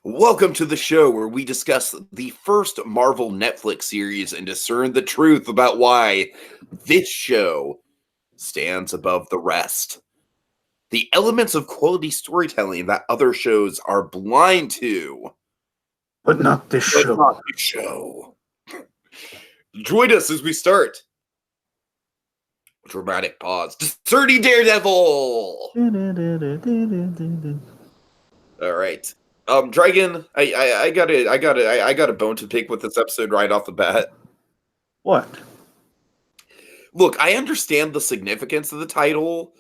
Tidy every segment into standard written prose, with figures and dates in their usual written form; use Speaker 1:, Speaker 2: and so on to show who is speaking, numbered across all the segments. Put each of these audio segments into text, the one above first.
Speaker 1: Welcome to the show where we discuss the first Marvel Netflix series and discern the truth about why this show stands above the rest. The elements of quality storytelling that other shows are blind to,
Speaker 2: But not this
Speaker 1: but
Speaker 2: show.
Speaker 1: not this show. Join us as we start. Dramatic pause. Discerning Daredevil! All right. Dragon, I got a bone to pick with this episode right off the bat.
Speaker 2: What?
Speaker 1: Look, I understand the significance of the title,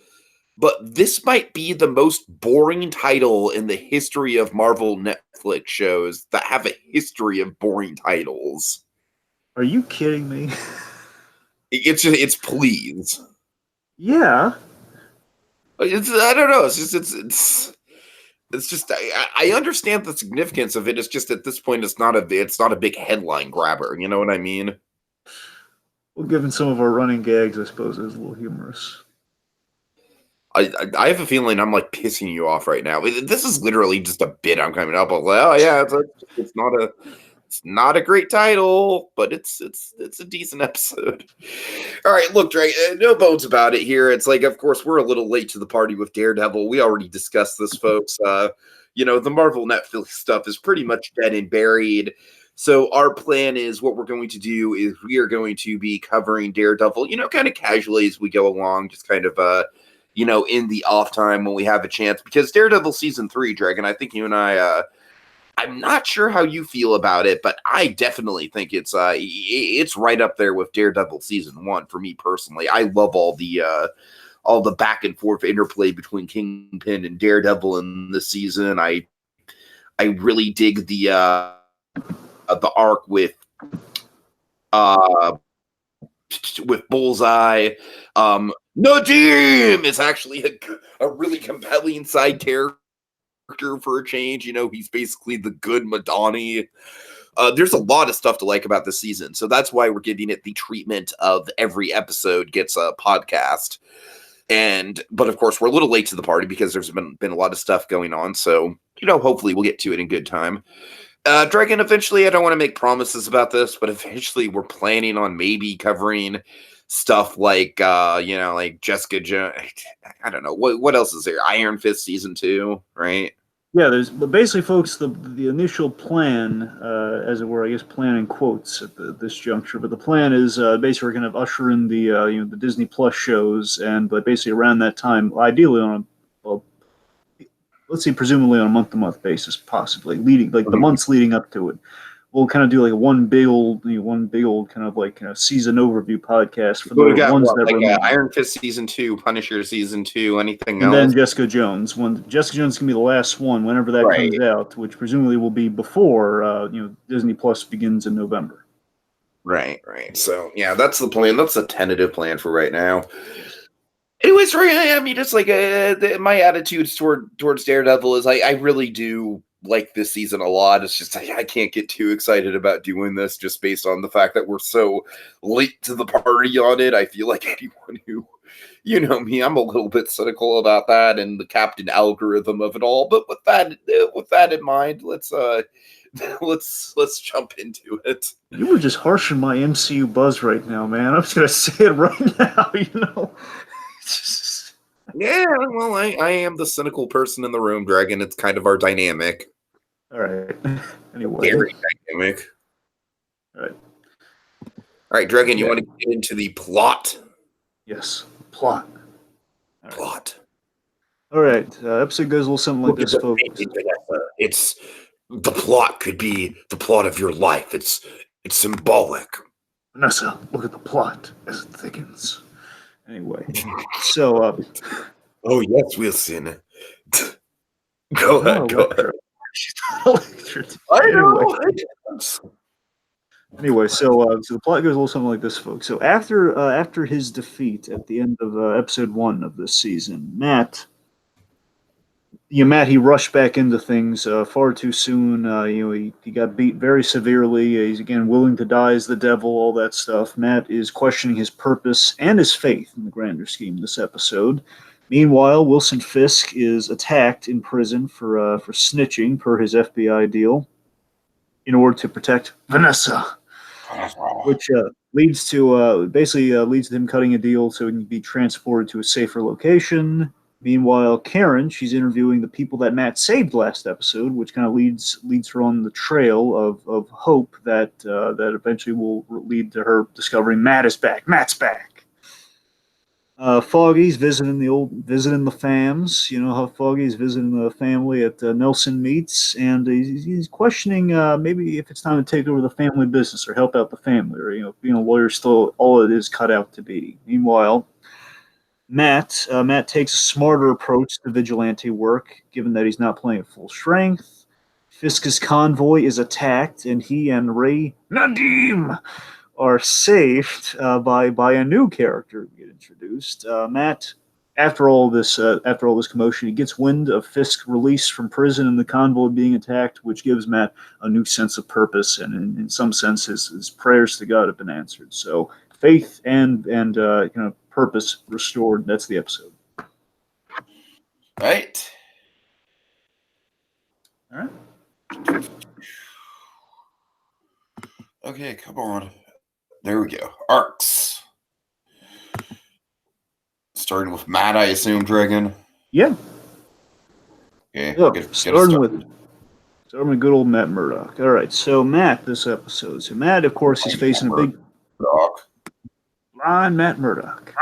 Speaker 1: but this might be the most boring title in the history of Marvel Netflix shows that have a history of boring titles.
Speaker 2: Are you kidding me?
Speaker 1: It's please.
Speaker 2: Yeah.
Speaker 1: I don't know. It's just I understand the significance of it. It's just at this point it's not a big headline grabber. You know what I mean?
Speaker 2: Well, given some of our running gags, I suppose it was a little humorous.
Speaker 1: I have a feeling I'm like pissing you off right now. This is literally just a bit I'm coming up with. Oh yeah, it's not a great title, but it's a decent episode. All right, look, Drake, no bones about it here. It's like, of course, we're a little late to the party with Daredevil. We already discussed this, folks. The Marvel Netflix stuff is pretty much dead and buried. So our plan is what we're going to do is we are going to be covering Daredevil, kind of casually as we go along, just kind of, in the off time when we have a chance. Because Daredevil Season 3, Dragon, I think you and I'm not sure how you feel about it, but I definitely think it's right up there with Daredevil Season 1 for me personally. I love all the back and forth interplay between Kingpin and Daredevil in this season. I really dig the arc with Bullseye. Nadim is actually a really compelling side character for a change. He's basically the good Madani. There's a lot of stuff to like about this season, so that's why we're giving it the treatment of every episode gets a podcast. But of course, we're a little late to the party because there's been a lot of stuff going on. So hopefully we'll get to it in good time. Dragon, eventually, I don't want to make promises about this, but eventually we're planning on maybe covering stuff like like Jessica Jones. I don't know what else is there. Iron Fist Season 2, right?
Speaker 2: Yeah, but basically, folks, the initial plan, as it were, I guess plan in quotes at this juncture, but the plan is basically we're going to usher in the Disney Plus shows, but basically around that time, ideally on let's say presumably on a month-to-month basis, possibly leading the months leading up to it. We'll kind of do like one big old kind of like season overview podcast for the ones that remain.
Speaker 1: Iron Fist Season 2, Punisher Season 2, anything else?
Speaker 2: And then Jessica Jones. Jessica Jones can be the last one whenever that comes out, which presumably will be before Disney Plus begins in November.
Speaker 1: Right. So yeah, that's the plan. That's a tentative plan for right now. Anyways, I mean, it's like my attitudes towards Daredevil is I really do like this season a lot. It's just I can't get too excited about doing this just based on the fact that we're so late to the party on it. I feel like anyone who, me, I'm a little bit cynical about that and the Captain algorithm of it all. But with that in mind, let's jump into it.
Speaker 2: You were just harshing my MCU buzz right now, man. I'm just gonna say it right now.
Speaker 1: Yeah, well, I am the cynical person in the room, Dragon. It's kind of our dynamic.
Speaker 2: All right. Anyway.
Speaker 1: Very dynamic.
Speaker 2: All
Speaker 1: right, Dragon, you want to get into the plot?
Speaker 2: Yes, plot.
Speaker 1: Plot.
Speaker 2: All right. Episode goes a little something like this, folks.
Speaker 1: It's the plot could be the plot of your life. It's symbolic.
Speaker 2: Vanessa, look at the plot as it thickens. Anyway, so
Speaker 1: oh yes, Wilson. Go ahead.
Speaker 2: I know. Anyway, so the plot goes a little something like this, folks. So after his defeat at the end of episode 1 of this season, Matt, he rushed back into things far too soon. He got beat very severely. He's again willing to die as the devil, all that stuff. Matt is questioning his purpose and his faith in the grander scheme of this episode. Meanwhile, Wilson Fisk is attacked in prison for snitching per his FBI deal in order to protect Vanessa, which leads to him cutting a deal so he can be transported to a safer location. Meanwhile, Karen, she's interviewing the people that Matt saved last episode, which kind of leads her on the trail of hope that eventually will lead to her discovering Matt is back. Matt's back. Foggy's visiting the fams. You know how Foggy's visiting the family at Nelson Meats, and he's questioning maybe if it's time to take over the family business or help out the family, or being a lawyer still all it is cut out to be. Meanwhile, Matt takes a smarter approach to vigilante work, given that he's not playing at full strength. Fisk's convoy is attacked, and he and Ray Nadim are saved by a new character we get introduced. Matt, after all this commotion, he gets wind of Fisk's release from prison and the convoy being attacked, which gives Matt a new sense of purpose, and in some sense, his prayers to God have been answered. So faith and purpose restored. That's the episode.
Speaker 1: Right.
Speaker 2: All right.
Speaker 1: Okay, come on. There we go. Arcs. Starting with Matt, I assume, Dragon.
Speaker 2: Yeah.
Speaker 1: Okay.
Speaker 2: Starting with good old Matt Murdock. All right. So Matt, this episode. So Matt, of course, he's facing a big blind Matt Murdock.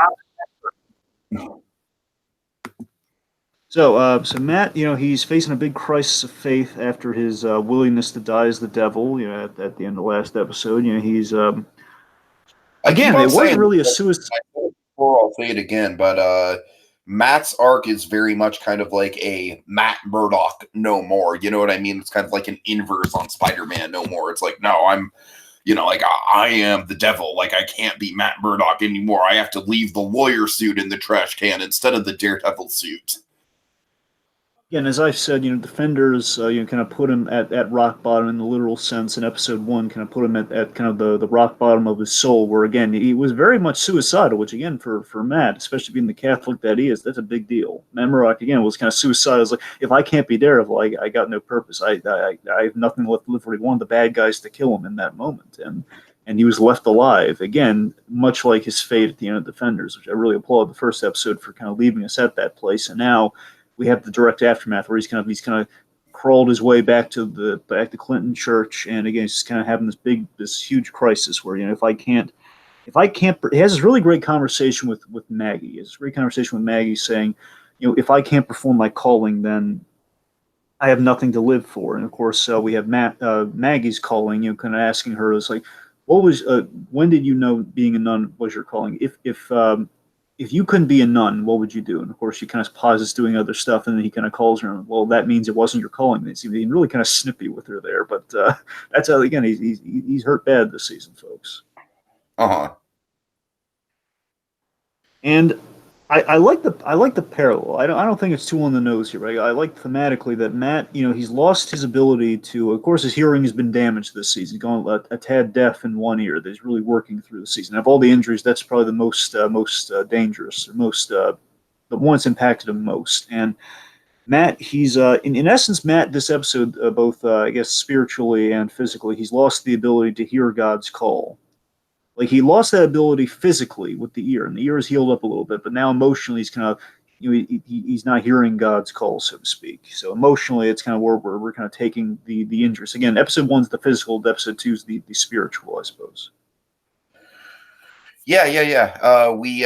Speaker 2: So Matt, he's facing a big crisis of faith after his willingness to die as the devil. At the end of the last episode, he's again, it wasn't really a suicide.
Speaker 1: I'll say it again, but Matt's arc is very much kind of like a Matt Murdock no more. You know what I mean? It's kind of like an inverse on Spider-Man no more. It's like, no, I'm, I am the devil. Like, I can't be Matt Murdock anymore. I have to leave the lawyer suit in the trash can instead of the Daredevil suit.
Speaker 2: Yeah, and as I said, Defenders, kind of put him at rock bottom in the literal sense in episode 1, kind of put him at kind of the rock bottom of his soul, where, again, he was very much suicidal, which, again, for Matt, especially being the Catholic that he is, that's a big deal. Matt Murdock, again, was kind of suicidal. It's like, if I can't be Daredevil, I got no purpose. I have nothing left to live for. He wanted the bad guys to kill him in that moment, and he was left alive, again, much like his fate at the end of Defenders, which I really applaud the first episode for kind of leaving us at that place, and now we have the direct aftermath where he's kind of crawled his way back to Clinton Church, and again, he's just kind of having this huge crisis where if I can't, he has this really great conversation with Maggie. He has this great conversation with Maggie saying, if I can't perform my calling, then I have nothing to live for. And of course, we have Maggie's calling, kind of asking her, it's like, when did you know being a nun was your calling? If you couldn't be a nun, what would you do? And of course, she kind of pauses doing other stuff, and then he kind of calls her. Well, that means it wasn't your calling. He's really kind of snippy with her there, but that's how, again, he's hurt bad this season, folks. And I like the parallel. I don't think it's too on the nose here, but I like thematically that Matt, he's lost his ability to. Of course, his hearing has been damaged this season. He's gone a tad deaf in one ear. That he's really working through the season. Of all the injuries, that's probably the most dangerous, or the one that's impacted him most. And Matt, he's in essence, Matt, this episode, both I guess spiritually and physically, he's lost the ability to hear God's call. Like, he lost that ability physically with the ear, and the ear is healed up a little bit, but now emotionally he's kind of, he's not hearing God's call, so to speak. So emotionally, it's kind of where we're kind of taking the injuries. Again, episode 1's the physical, episode 2's the spiritual, I suppose.
Speaker 1: Yeah. We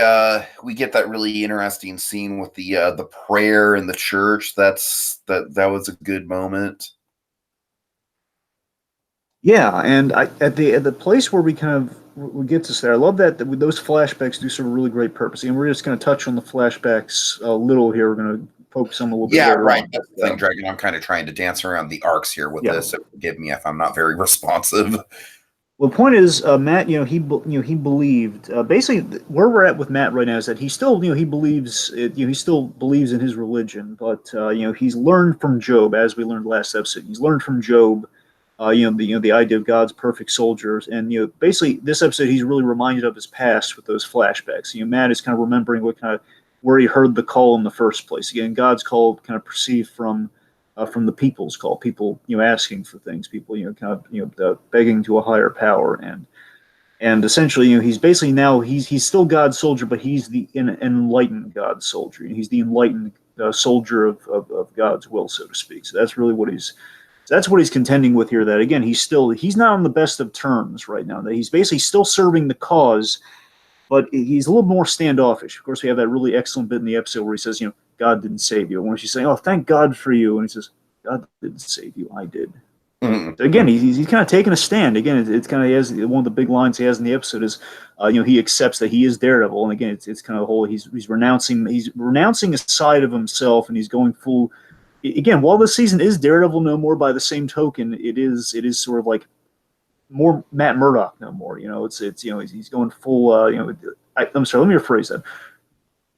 Speaker 1: get that really interesting scene with the prayer in the church. That was a good moment.
Speaker 2: Yeah, and at the place where we get to there, I love that those flashbacks do serve a really great purpose. And we're just going to touch on the flashbacks a little here. We're going to focus on them a little bit.
Speaker 1: Yeah, right. That's the thing, Dragon. I'm kind of trying to dance around the arcs here with this. So forgive me if I'm not very responsive.
Speaker 2: Well, the point is, Matt, he believed. Basically, where we're at with Matt right now is that he still, he believes, he still believes in his religion, but he's learned from Job, as we learned last episode. He's learned from Job. The idea of God's perfect soldiers, and basically this episode he's really reminded of his past with those flashbacks. Matt is kind of remembering what kind of where he heard the call in the first place. Again, God's call kind of perceived from the people's call, people asking for things, people kind of begging to a higher power, and essentially he's basically now he's still God's soldier, but he's the enlightened God's soldier. He's the enlightened soldier of God's will, so to speak. So that's really what he's contending with here. That again, he's not on the best of terms right now. That he's basically still serving the cause, but he's a little more standoffish. Of course, we have that really excellent bit in the episode where he says, God didn't save you. When she's saying, "Oh, thank God for you," and he says, "God didn't save you, I did."
Speaker 1: Mm-hmm.
Speaker 2: So again, he's kind of taking a stand. Again, it's kind of, he has one of the big lines he has in the episode is, he accepts that he is Daredevil, and again, it's kind of the whole he's renouncing a side of himself, and he's going full. Again, while this season is Daredevil no more, by the same token, it is sort of like more Matt Murdock no more. It's he's going full. I'm sorry. Let me rephrase that.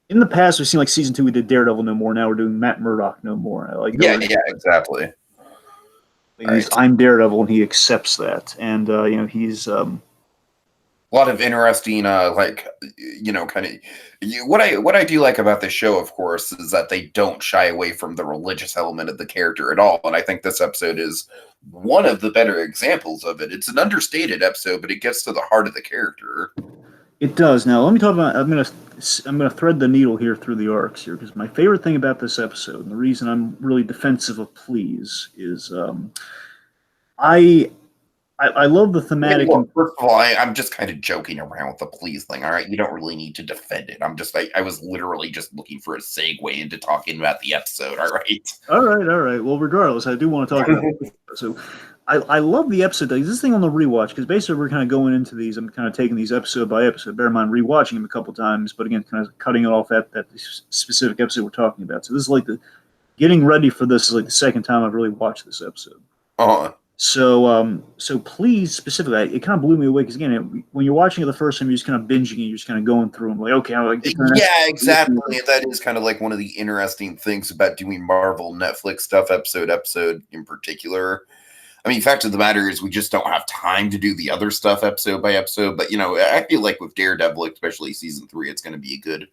Speaker 2: In the past, we've seen like season 2, we did Daredevil no more. Now we're doing Matt Murdock no more.
Speaker 1: Yeah, exactly.
Speaker 2: I'm Daredevil, and he accepts that, and he's
Speaker 1: a lot of interesting, kind of. What I do like about this show, of course, is that they don't shy away from the religious element of the character at all, and I think this episode is one of the better examples of it. It's an understated episode, but it gets to the heart of the character.
Speaker 2: It does. Now, let me talk about. I'm gonna thread the needle here through the arcs here, because my favorite thing about this episode, and the reason I'm really defensive of please, is I love the thematic.
Speaker 1: Well, first of all, I'm just kind of joking around with the please thing. All right, you don't really need to defend it. I was literally just looking for a segue into talking about the episode. All right.
Speaker 2: Well, regardless, I do want to talk about it. So. I love the episode. This thing on the rewatch, because basically we're kind of going into these. I'm kind of taking these episode by episode. Bear in mind, rewatching them a couple times, but again, kind of cutting it off at that specific episode we're talking about. So this is like getting ready for this is like the second time I've really watched this episode. So please, specifically, it kind of blew me away because again, when you're watching it the first time, you're just kind of binging it. You're just kind of going through them, like, okay, I'm like,
Speaker 1: yeah, exactly. And that is kind of like one of the interesting things about doing Marvel Netflix stuff, episode in particular. I mean, fact of the matter is we just don't have time to do the other stuff episode by episode. But, I feel like with Daredevil, especially season 3, it's going to be a good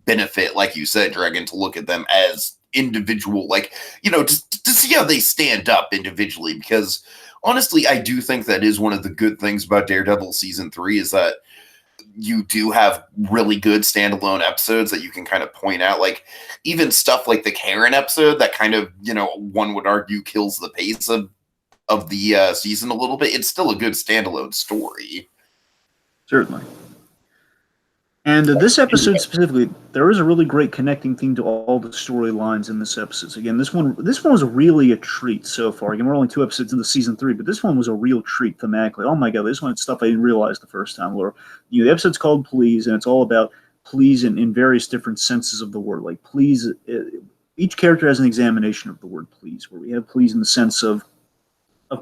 Speaker 1: benefit, like you said, Dragon, to look at them as individual, to see how they stand up individually. Because, honestly, I do think that is one of the good things about Daredevil season 3 is that you do have really good standalone episodes that you can kind of point out. Like, even stuff like the Karen episode that kind of, one would argue kills the pace of the season a little bit. It's still a good standalone story.
Speaker 2: Certainly. And this episode specifically, there is a really great connecting theme to all the storylines in this episode. So again, this one was really a treat so far. Again, we're only 2 episodes into season 3, but this one was a real treat thematically. Oh my God, this one stuff I didn't realize the first time. Where the episode's called Please, and it's all about please in various different senses of the word. Like please, each character has an examination of the word please, where we have please in the sense of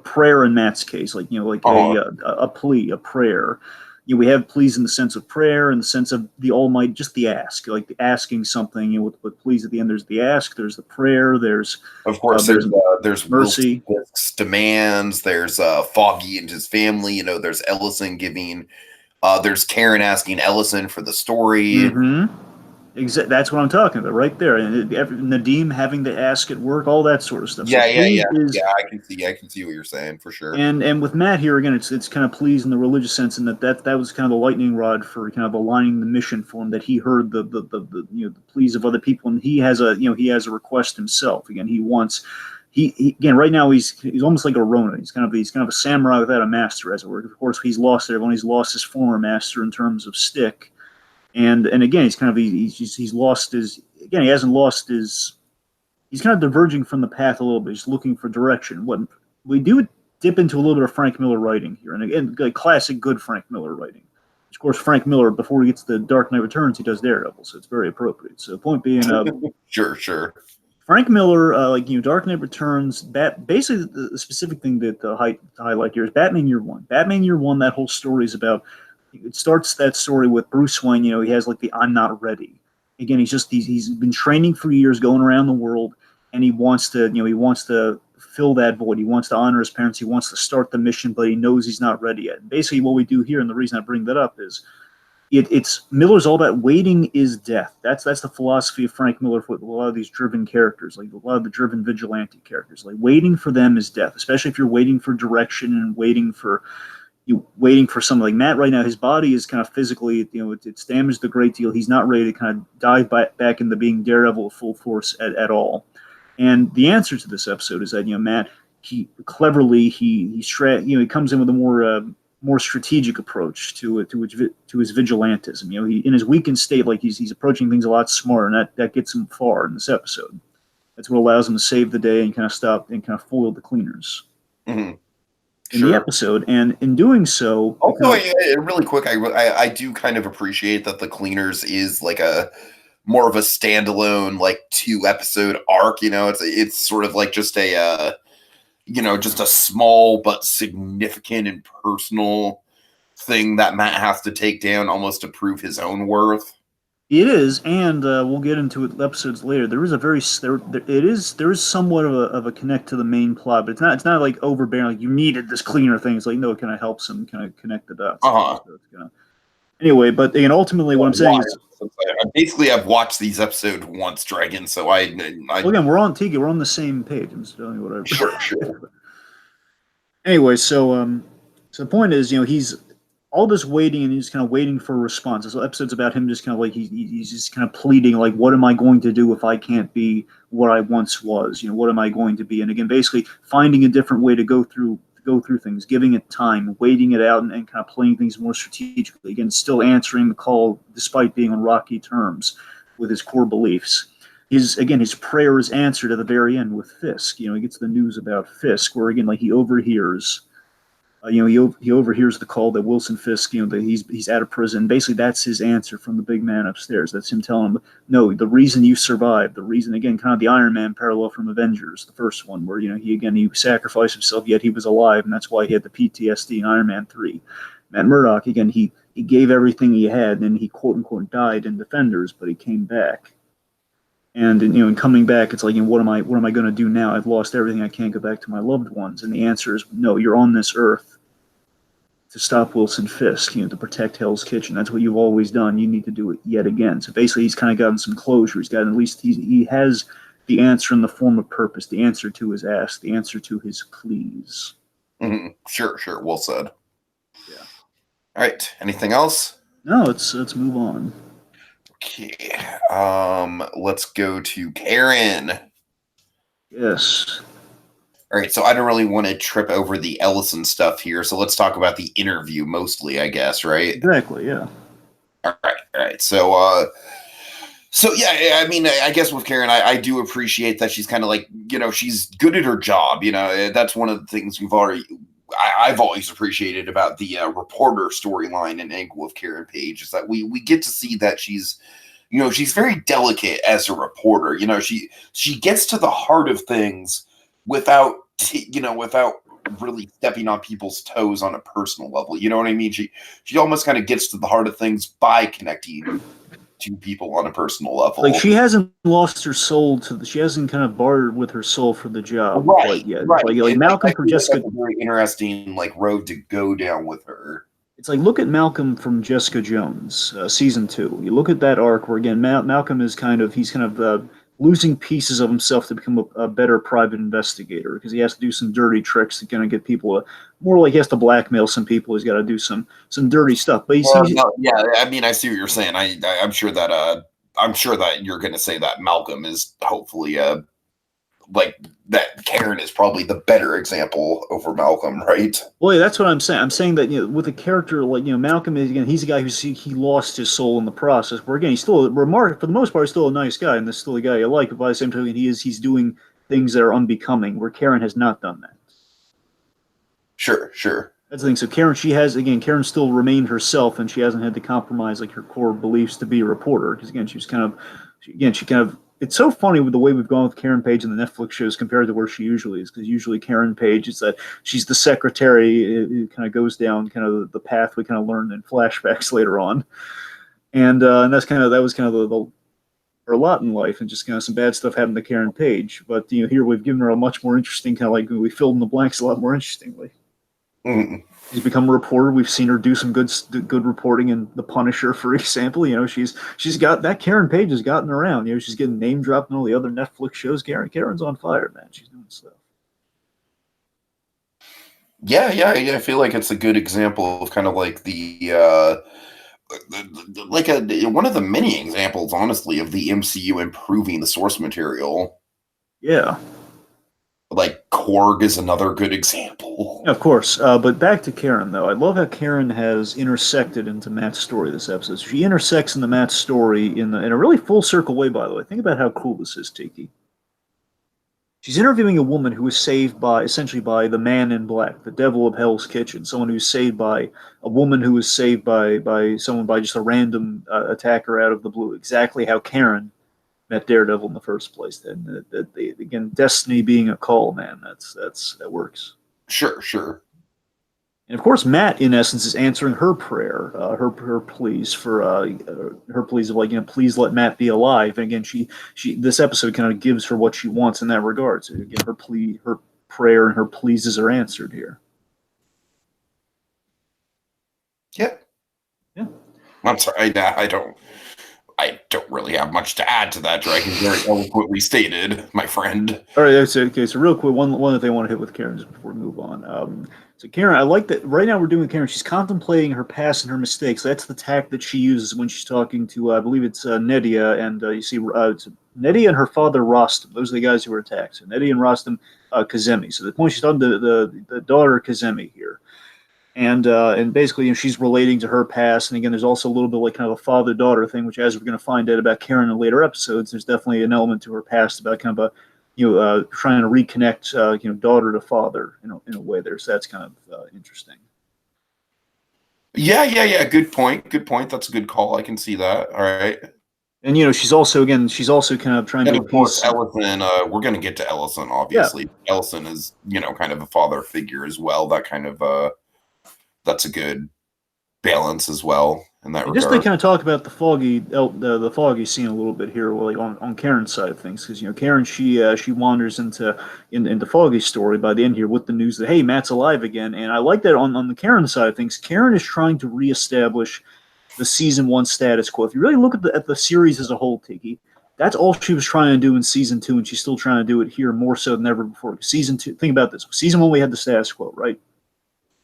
Speaker 2: prayer in Matt's case, a plea, a prayer. We have please in the sense of prayer, in the sense of the Almighty, just the ask, like the asking something. With please at the end, there's the ask, there's the prayer, there's
Speaker 1: of course there's
Speaker 2: mercy,
Speaker 1: demands, there's Foggy and his family. There's Ellison giving, there's Karen asking Ellison for the story.
Speaker 2: Mm-hmm. That's what I'm talking about right there. And Nadeem having to ask at work, all that sort of stuff.
Speaker 1: Yeah. I can see what you're saying for sure.
Speaker 2: And with Matt here again, it's kind of pleased in the religious sense, and that was kind of the lightning rod for kind of aligning the mission for him. That he heard the the pleas of other people, and he has a request himself. Again, again right now he's almost like a Ronin. He's kind of a samurai without a master, as it were. Of course, he's lost everyone. He's lost his former master in terms of stick. And again, he's lost his. Again, he hasn't lost his. He's kind of diverging from the path a little bit. He's looking for direction. What we do dip into a little bit of Frank Miller writing here, and again, like classic good Frank Miller writing. Of course, Frank Miller, before he gets to Dark Knight Returns, he does Daredevil, so it's very appropriate. So, point being,
Speaker 1: sure.
Speaker 2: Frank Miller, Dark Knight Returns. Basically, the specific thing to highlight here is Batman Year One. Batman Year One. That whole story is about. It starts that story with Bruce Wayne. He has like the "I'm not ready." Again, he's been training for years, going around the world, and he wants to fill that void. He wants to honor his parents. He wants to start the mission, but he knows he's not ready yet. And basically, what we do here, and the reason I bring that up is it's Miller's all about waiting is death. That's the philosophy of Frank Miller for a lot of these driven characters, like a lot of the driven vigilante characters. Like waiting for them is death, especially if you're waiting for direction and waiting for something. Like Matt right now, his body is kind of physically, it's damaged a great deal. He's not ready to kind of dive back into being Daredevil full force at all. And the answer to this episode is that Matt, he cleverly he comes in with a more strategic approach to his vigilantism. He in his weakened state, like he's approaching things a lot smarter, and that gets him far in this episode. That's what allows him to save the day and kind of stop and kind of foil the cleaners.
Speaker 1: Mm-hmm.
Speaker 2: In the episode, and in doing so,
Speaker 1: also really quick, I do kind of appreciate that the Cleaners is like a more of a standalone, like 2-episode arc. It's sort of like just a just a small but significant and personal thing that Matt has to take down almost to prove his own worth.
Speaker 2: It is, and we'll get into it episodes later. There is there is somewhat of a connect to the main plot, but it's not like overbearing. Like you needed this cleaner thing. It's like no, it kind of helps him kind of connect the dots. So anyway, but ultimately, what I'm saying is,
Speaker 1: I've watched these episodes once, Dragon. So again,
Speaker 2: we're on Tiki. We're on the same page. I'm just telling you what I.
Speaker 1: Sure.
Speaker 2: Anyway, so the point is, he's all this waiting, and he's kind of waiting for a response. This episode's about him just kind of like he's just kind of pleading, like, what am I going to do if I can't be what I once was? What am I going to be? And again, basically finding a different way to go through things, giving it time, waiting it out, and kind of playing things more strategically. Again, still answering the call despite being on rocky terms with his core beliefs. His prayer is answered at the very end with Fisk. He gets the news about Fisk, where again, like he overhears. He overhears the call that Wilson Fisk, that he's out of prison. Basically, that's his answer from the big man upstairs. That's him telling him, no, the reason you survived, the reason, again, kind of the Iron Man parallel from Avengers, the first one, where, he sacrificed himself, yet he was alive, and that's why he had the PTSD in Iron Man 3. Matt Murdock, again, he gave everything he had, and he quote-unquote died in Defenders, but he came back. And in coming back, it's like, what am I going to do now? I've lost everything. I can't go back to my loved ones. And the answer is no. You're on this earth to stop Wilson Fisk. To protect Hell's Kitchen. That's what you've always done. You need to do it yet again. So basically, he's kind of gotten some closure. He's got at least he has the answer in the form of purpose. The answer to his ask. The answer to his pleas.
Speaker 1: Mm-hmm. Sure. Well said.
Speaker 2: Yeah.
Speaker 1: All right. Anything else?
Speaker 2: No. Let's move on.
Speaker 1: Okay, let's go to Karen.
Speaker 2: Yes.
Speaker 1: All right, so I don't really want to trip over the Ellison stuff here, so let's talk about the interview mostly, I guess, right?
Speaker 2: Exactly, yeah.
Speaker 1: All right. So yeah, I mean, I guess with Karen, I do appreciate that she's kind of like, she's good at her job. That's one of the things I've always appreciated about the reporter storyline and angle of Karen Page is that we get to see that she's very delicate as a reporter. She gets to the heart of things without really stepping on people's toes on a personal level. You know what I mean? She almost kind of gets to the heart of things by connecting to people on a personal level.
Speaker 2: Like she hasn't lost her soul she hasn't kind of bartered with her soul for the job.
Speaker 1: Right.
Speaker 2: Like Malcolm from Jessica.
Speaker 1: That's a very interesting road to go down with her.
Speaker 2: It's like, look at Malcolm from Jessica Jones, season 2. You look at that arc where again Malcolm is kind of losing pieces of himself to become a better private investigator because he has to do some dirty tricks to kind of get people more like he has to blackmail some people. He's got to do some dirty stuff. But
Speaker 1: yeah, I mean, I see what you're saying. I'm sure that you're going to say that Malcolm is hopefully like that Karen is probably the better example over Malcolm, right?
Speaker 2: Well, yeah, that's what I'm saying. I'm saying that with a character like Malcolm is he's a guy he lost his soul in the process. Where again he's still for the most part, he's still a nice guy, and he's still a guy you like. But by the same token, he's doing things that are unbecoming. Where Karen has not done that.
Speaker 1: Sure.
Speaker 2: That's the thing. So Karen still remained herself, and she hasn't had to compromise like her core beliefs to be a reporter. Because again, she kind of. It's so funny with the way we've gone with Karen Page in the Netflix shows compared to where she usually is, because usually Karen Page is that she's the secretary who kind of goes down kind of the path we kind of learned in flashbacks later on, and that was kind of her lot in life, and just kind of some bad stuff happened to Karen Page. But here we've given her a much more interesting kind of like we filled in the blanks a lot more interestingly.
Speaker 1: Mhm.
Speaker 2: She's become a reporter. We've seen her do some good reporting in The Punisher, for example. She's got that. Karen Page has gotten around. She's getting name dropped in all the other Netflix shows. Karen's on fire, man. She's doing stuff.
Speaker 1: Yeah. I feel like it's a good example of kind of like like one of the many examples, honestly, of the MCU improving the source material.
Speaker 2: Yeah.
Speaker 1: Like Korg is another good example.
Speaker 2: Of course, but back to Karen though. I love how Karen has intersected into Matt's story this episode. She intersects into Matt's story in a really full circle way. By the way, think about how cool this is, Tiki. She's interviewing a woman who was saved by essentially by the Man in Black, the devil of Hell's Kitchen. Someone who's saved by a woman who was saved by someone by just a random attacker out of the blue. Exactly how Karen met Daredevil in the first place. And again, destiny being a call, man. That works.
Speaker 1: Sure.
Speaker 2: And of course, Matt, in essence, is answering her prayer, her pleas for her pleas of please let Matt be alive. And again, she this episode kind of gives her what she wants in that regard. So again, her prayer, and her pleases are answered here.
Speaker 1: Yeah. I'm sorry. I don't really have much to add to that. Dragon very eloquently stated, my friend.
Speaker 2: All right, okay. So real quick, one that they want to hit with Karen just before we move on. So Karen, I like that right now we're doing with Karen. She's contemplating her past and her mistakes. That's the tact that she uses when she's talking to, I believe it's Nedia, and you see it's Nedia and her father Rostam. Those are the guys who were attacked. So Nedia and Rostam Kazemi. So the point she's talking to the daughter Kazemi here. And basically, she's relating to her past. And again, there's also a little bit like kind of a father-daughter thing, which, as we're going to find out about Karen in later episodes, there's definitely an element to her past about kind of trying to reconnect, daughter to father in a way there. So that's kind of interesting.
Speaker 1: Yeah. Good point. That's a good call. I can see that. All right.
Speaker 2: And she's also kind of trying
Speaker 1: and
Speaker 2: to
Speaker 1: of course, Ellison. We're going to get to Ellison, obviously. Yeah. Ellison is, kind of a father figure as well. That kind of that's a good balance as well in that regard.
Speaker 2: Just to kind of talk about the foggy scene a little bit here, like on Karen's side of things, because Karen she wanders into Foggy's story by the end here with the news that hey, Matt's alive again, and I like that on the Karen side of things. Karen is trying to reestablish the season 1 status quo. If you really look at the series as a whole, Tiki, that's all she was trying to do in season 2, and she's still trying to do it here more so than ever before. Season 2, think about this: season 1 we had the status quo, right?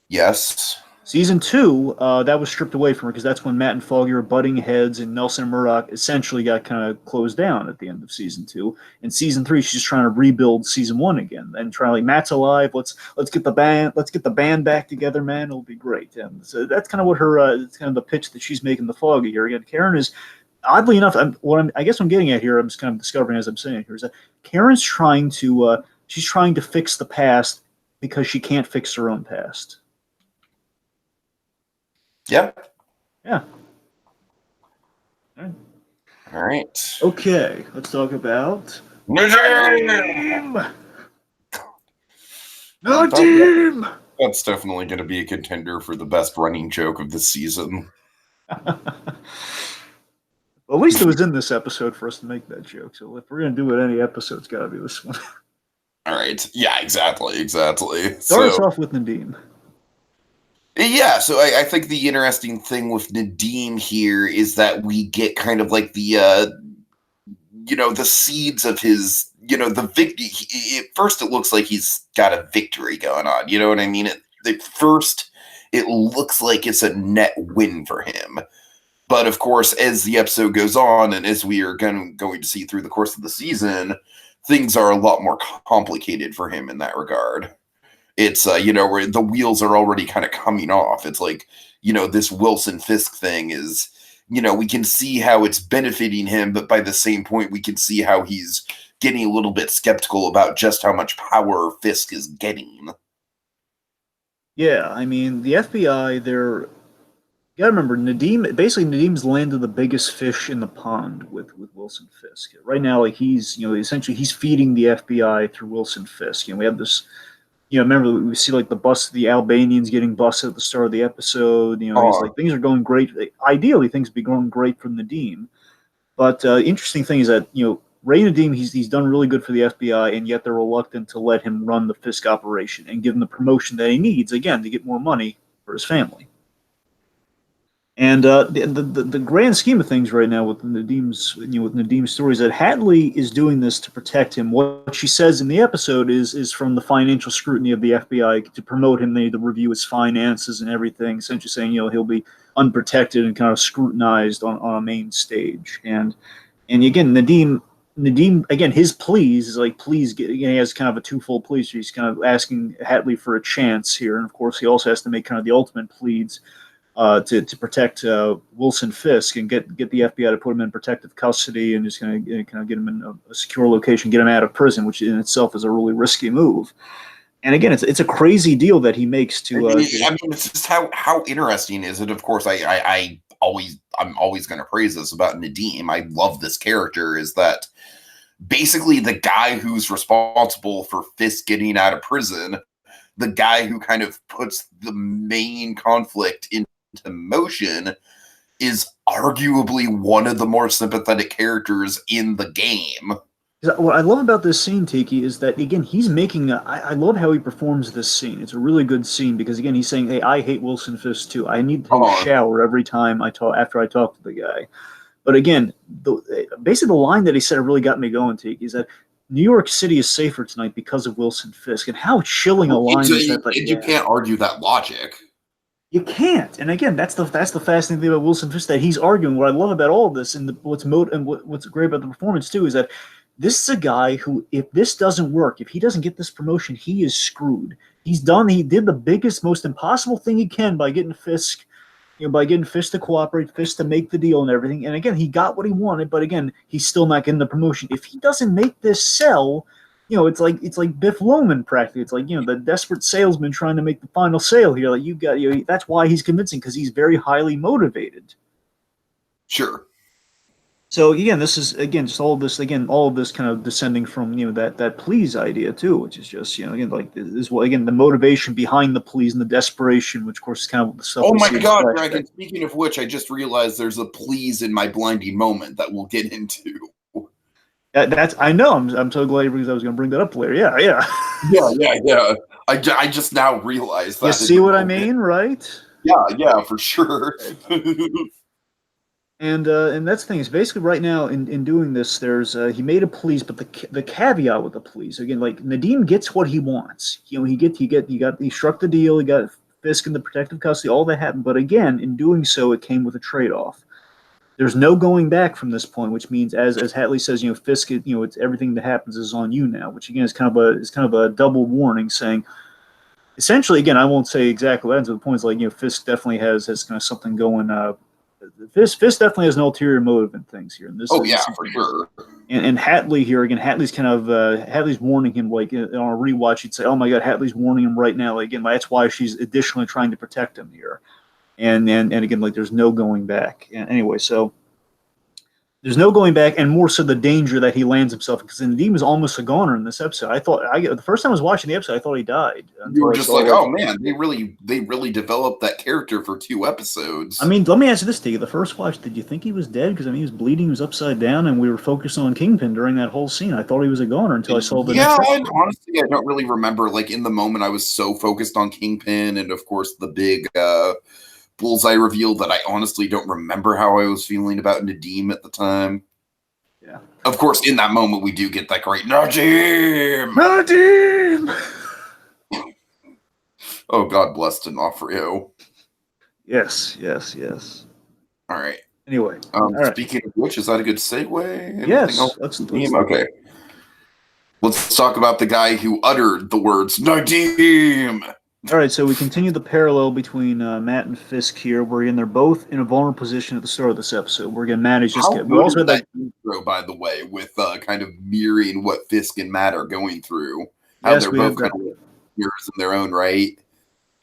Speaker 1: Yes.
Speaker 2: Season 2, that was stripped away from her because that's when Matt and Foggy were butting heads, and Nelson and Murdoch essentially got kind of closed down at the end of season 2. In season 3, she's trying to rebuild season 1 again and trying like Matt's alive. Let's get the band back together, man. It'll be great. And so that's kind of what her it's kind of the pitch that she's making the Foggy here. Again, Karen is oddly enough. I guess I'm getting at here. I'm just kind of discovering as I'm saying here is that Karen's trying to fix the past because she can't fix her own past.
Speaker 1: Yep.
Speaker 2: Yeah.
Speaker 1: All right.
Speaker 2: Okay, let's talk about
Speaker 1: Nadim! That's definitely going to be a contender for the best running joke of the season.
Speaker 2: Well, at least it was in this episode for us to make that joke. So if we're going to do it any episode, it's got to be this one.
Speaker 1: All right. Yeah, exactly.
Speaker 2: Start us off with Nadim.
Speaker 1: Yeah, so I think the interesting thing with Nadim here is that we get kind of like the seeds of his, the victory. At first, it looks like he's got a victory going on. You know what I mean? At first, it looks like it's a net win for him. But of course, as the episode goes on, and as we are going to see through the course of the season, things are a lot more complicated for him in that regard. It's, where the wheels are already kind of coming off. It's like, this Wilson Fisk thing is, we can see how it's benefiting him, but by the same point, we can see how he's getting a little bit skeptical about just how much power Fisk is getting.
Speaker 2: Yeah, I mean, the FBI, you gotta remember, Nadim's landed the biggest fish in the pond with Wilson Fisk. Right now, like he's feeding the FBI through Wilson Fisk. We have this, remember we see like the Albanians getting busted at the start of the episode. He's like, things are going great. Ideally, things would be going great from Nadim. But interesting thing is that, Ray Nadeem, he's done really good for the FBI, and yet they're reluctant to let him run the Fisk operation and give him the promotion that he needs, again, to get more money for his family. And the grand scheme of things right now with Nadeem's stories, that Hadley is doing this to protect him. What she says in the episode is from the financial scrutiny of the FBI to promote him. They need to review his finances and everything, essentially saying he'll be unprotected and kind of scrutinized on a main stage. And again, Nadeem again, his pleas is like, please get. Again, he has kind of a twofold plea. So he's kind of asking Hadley for a chance here, and of course he also has to make kind of the ultimate pleads. To protect Wilson Fisk and get the FBI to put him in protective custody and just kind of get him in a secure location, get him out of prison, which in itself is a really risky move. And again, it's a crazy deal that he makes to.
Speaker 1: I mean, it's just how interesting is it? Of course, I'm always going to praise this about Nadeem. I love this character. Is that basically the guy who's responsible for Fisk getting out of prison, the guy who kind of puts the main conflict into motion, is arguably one of the more sympathetic characters in the game.
Speaker 2: What I love about this scene, Tiki, is that, again, he's making I love how he performs this scene. It's a really good scene because, again, he's saying, hey, I hate Wilson Fisk too. I need to take a shower every time after I talk to the guy. But again, basically the line that he said really got me going, Tiki, is that New York City is safer tonight because of Wilson Fisk. And how chilling a line is that?
Speaker 1: You can't argue that logic.
Speaker 2: You can't. And again, that's the fascinating thing about Wilson Fisk, that he's arguing. What I love about all of this, and what's great about the performance too, is that this is a guy who, if this doesn't work, if he doesn't get this promotion, he is screwed. He did the biggest, most impossible thing he can by getting Fisk, to cooperate, Fisk to make the deal and everything. And again, he got what he wanted, but again, he's still not getting the promotion. If he doesn't make this sell, it's like Biff Loman practically. It's like, the desperate salesman trying to make the final sale here. Like that's why he's convincing, because he's very highly motivated.
Speaker 1: Sure.
Speaker 2: So again, this is just all of this kind of descending from that please idea too, which is just again, like this the motivation behind the pleas and the desperation, which of course is kind of the stuff.
Speaker 1: Oh my God, Dragon! Speaking of which, I just realized there's a please in my blinding moment that we'll get into.
Speaker 2: I know. I'm so glad because I was going to bring that up later. Yeah.
Speaker 1: I just now realized that.
Speaker 2: You see what I mean, right?
Speaker 1: Yeah, for sure.
Speaker 2: And that's the thing is basically right now in doing this, there's he made a pleas, but the caveat with the pleas, again, like Nadeem gets what he wants. He struck the deal. He got Fisk in the protective custody. All that happened, but again, in doing so, it came with a trade-off. There's no going back from this point, which means, as Hadley says, Fisk, it's everything that happens is on you now, which again is kind of a double warning, saying, essentially, again, I won't say exactly what ends, but the point is like, Fisk definitely has kind of something going. Fisk definitely has an ulterior motive in things here. And this
Speaker 1: for sure.
Speaker 2: And Hadley here again, Hadley's kind of Hadley's warning him, like on a rewatch, he'd say, "Oh my God, Hadley's warning him right now." Like, again, that's why she's additionally trying to protect him here. And again, like there's no going back. And anyway, so there's no going back, and more so the danger that he lands himself, because Nadeem is almost a goner in this episode. The first time I was watching the episode, I thought he died.
Speaker 1: You were just like, oh man, they really developed that character for 2 episodes.
Speaker 2: I mean, let me ask you this, T. The first watch, did you think he was dead? Because he was bleeding, he was upside down, and we were focused on Kingpin during that whole scene. I thought he was a goner until I saw the next episode.
Speaker 1: Honestly, I don't really remember. Like in the moment, I was so focused on Kingpin, and of course the big bullseye reveal that I honestly don't remember how I was feeling about Nadeem at the time.
Speaker 2: Yeah.
Speaker 1: Of course, in that moment, we do get that great Nadeem! Oh, God bless D'Onofrio.
Speaker 2: Yes.
Speaker 1: All right.
Speaker 2: Anyway.
Speaker 1: Speaking of which, is that a good segue?
Speaker 2: Yes.
Speaker 1: Okay. Let's talk about the guy who uttered the words Nadeem!
Speaker 2: All right, so we continue the parallel between Matt and Fisk here, where they're both in a vulnerable position at the start of this episode. Where again, Matt is just
Speaker 1: we also had that intro, by the way, with kind of mirroring what Fisk and Matt are going through. How they're both kind of mirrors in their own right.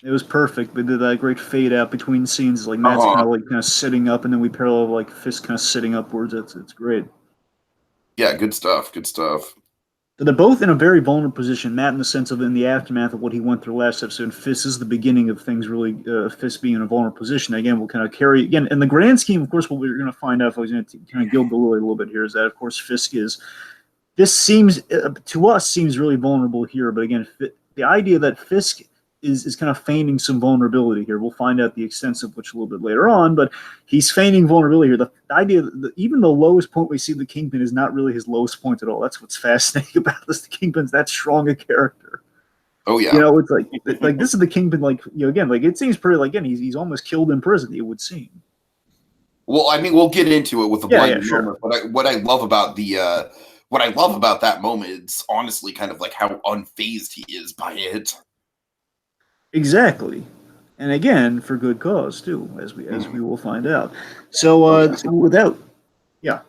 Speaker 2: It was perfect. They did that great fade out between scenes, like Matt's kind of sitting up, and then we parallel like Fisk kind of sitting upwards. It's great.
Speaker 1: Yeah, good stuff.
Speaker 2: So they're both in a very vulnerable position. Matt in the sense of in the aftermath of what he went through last episode, and Fisk is the beginning of things really, Fisk being in a vulnerable position. Again, we'll kind of carry, in the grand scheme, of course, what we're going to find out, if I was going to kind of gild the lily a little bit here, is that, of course, Fisk is this seems to us seems really vulnerable here, but again, the idea that Fisk is kind of feigning some vulnerability here. We'll find out the extent of which a little bit later on, but he's feigning vulnerability here. The idea that even the lowest point we see the Kingpin is not really his lowest point at all. That's what's fascinating about this. The Kingpin's that strong a character.
Speaker 1: Oh yeah.
Speaker 2: You know, it's like this is the Kingpin. Like, you know, again, like it seems pretty. Like, again, he's almost killed in prison. It would seem.
Speaker 1: Well, I mean, we'll get into it with the blinding
Speaker 2: sure.
Speaker 1: moment. But what I love about that moment is honestly kind of like how unfazed he is by it.
Speaker 2: Exactly, and again for good cause too, as we will find out. So, without, yeah.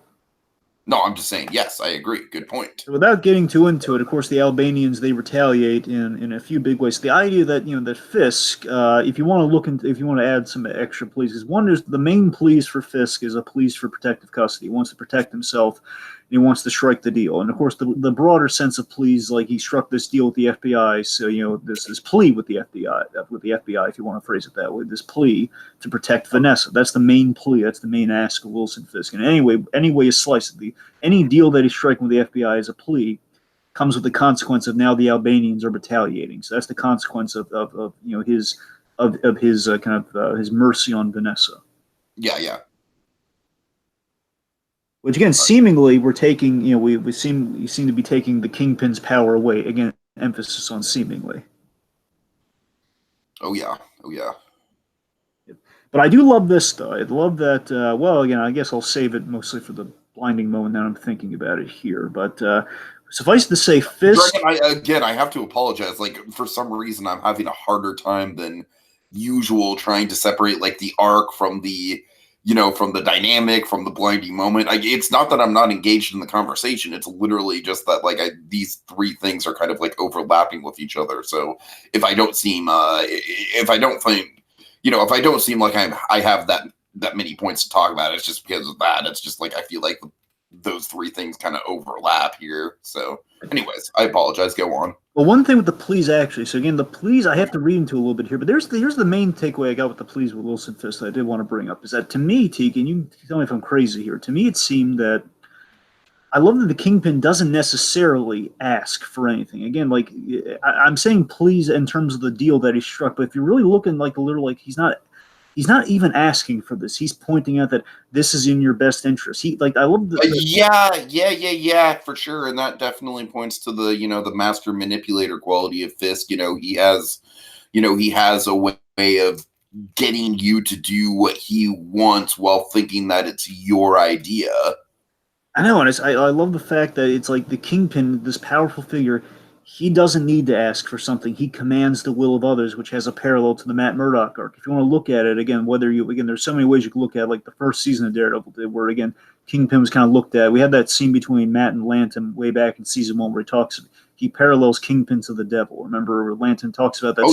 Speaker 1: No, I'm just saying. Yes, I agree. Good point.
Speaker 2: Without getting too into it, of course, the Albanians they retaliate in a few big ways. The idea that that Fisk, if you want to look into, if you want to add some extra pleas, one is the main pleas for Fisk is a pleas for protective custody. He wants to protect himself. He wants to strike the deal, and of course, the broader sense of pleas, like he struck this deal with the FBI. So this plea with the FBI, if you want to phrase it that way, this plea to protect Vanessa. That's the main plea. That's the main ask of Wilson Fisk. And any way you slice it, any deal that he's striking with the FBI as a plea comes with the consequence of now the Albanians are retaliating. So that's the consequence of his his mercy on Vanessa.
Speaker 1: Yeah.
Speaker 2: Which again, seemingly we're taking, we seem to be taking the Kingpin's power away. Again, emphasis on seemingly.
Speaker 1: Oh yeah.
Speaker 2: But I do love this though. I love that. Well, again, I guess I'll save it mostly for the blinding moment that I'm thinking about it here. But suffice to say, Fisk.
Speaker 1: Dragon, I have to apologize. Like for some reason, I'm having a harder time than usual trying to separate like the arc from the from the dynamic, from the blinding moment. It's not that I'm not engaged in the conversation. It's literally just that like these three things are kind of like overlapping with each other. So if I don't seem if I don't seem like I have that many points to talk about, it's just because of that. It's just like I feel like those three things kind of overlap here. So anyways, I apologize. Go on.
Speaker 2: Well, one thing with the pleas, actually. So again, the pleas I have to read into a little bit here, but here's the main takeaway I got with the pleas with Wilson Fisk that I did want to bring up is that to me, Tiki, and you can tell me if I'm crazy here. To me, it seemed that I love that the Kingpin doesn't necessarily ask for anything. Again, like I'm saying, please in terms of the deal that he struck, but if you're really looking like a little like he's not even asking for this. He's pointing out that this is in your best interest. I love
Speaker 1: yeah, for sure, and that definitely points to the the master manipulator quality of Fisk. He has a way of getting you to do what he wants while thinking that it's your idea.
Speaker 2: I know, and I love the fact that it's like the Kingpin, this powerful figure. He doesn't need to ask for something. He commands the will of others, which has a parallel to the Matt Murdock arc. If you want to look at it again, there's so many ways you can look at it, like the first season of Daredevil did, where again Kingpin was kind of looked at. We had that scene between Matt and Lanton way back in season 1 where he parallels Kingpin to the devil. Remember, Lanton talks about that.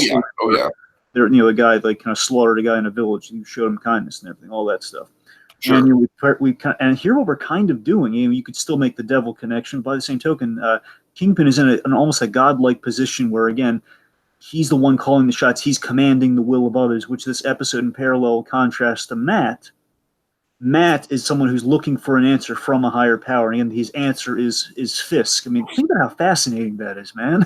Speaker 1: Oh yeah.
Speaker 2: There, a guy like kind of slaughtered a guy in a village. And you showed him kindness and everything, all that stuff.
Speaker 1: Sure.
Speaker 2: And here what we're kind of doing. You could still make the devil connection. By the same token, Kingpin is in an almost a godlike position where, again, he's the one calling the shots. He's commanding the will of others, which this episode in parallel contrasts to Matt. Matt is someone who's looking for an answer from a higher power, and his answer is Fisk. I mean, think about how fascinating that is, man.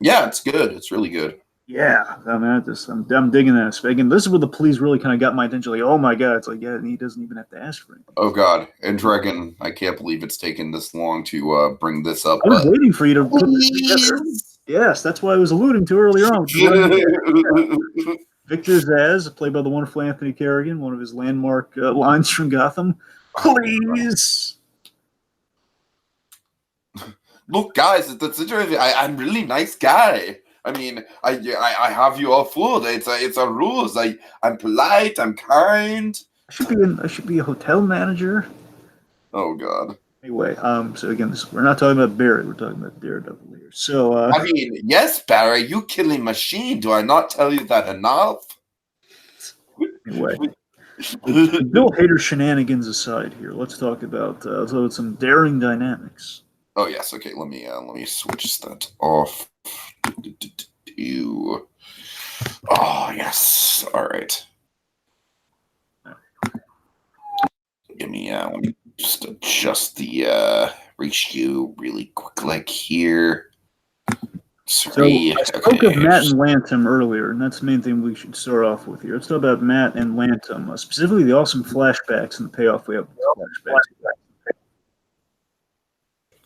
Speaker 1: Yeah, it's good. It's really good.
Speaker 2: Yeah, I mean, I'm digging this. Again, this is where the pleas really kind of got my attention. Like, oh my god, it's like, yeah, he doesn't even have to ask for anything.
Speaker 1: Oh god, and Dragon, I can't believe it's taken this long to bring this up.
Speaker 2: I was waiting for you to put this together. Yes, that's what I was alluding to earlier on. Victor Zsasz, played by the wonderful Anthony Carrigan, one of his landmark lines from Gotham. Please.
Speaker 1: Look, guys, that's interesting. I'm really nice guy. I mean, I have you all fooled. It's a rules. I'm polite. I'm kind.
Speaker 2: I should be a hotel manager.
Speaker 1: Oh God.
Speaker 2: Anyway, so again, we're not talking about Barry. We're talking about Daredevil here. So
Speaker 1: I mean, yes, Barry, you killing machine. Do I not tell you that enough?
Speaker 2: Anyway, Bill Hader shenanigans aside, here let's talk about some daring dynamics.
Speaker 1: Oh yes. Okay. Let me switch that off. Oh yes. All right. Give me just adjust the ratio really quick, like here.
Speaker 2: So
Speaker 1: Three.
Speaker 2: I spoke of
Speaker 1: Okay.
Speaker 2: Matt and Lantum earlier, and that's the main thing we should start off with here. Let's talk about Matt and Lantum, specifically the awesome flashbacks and the payoff we have with the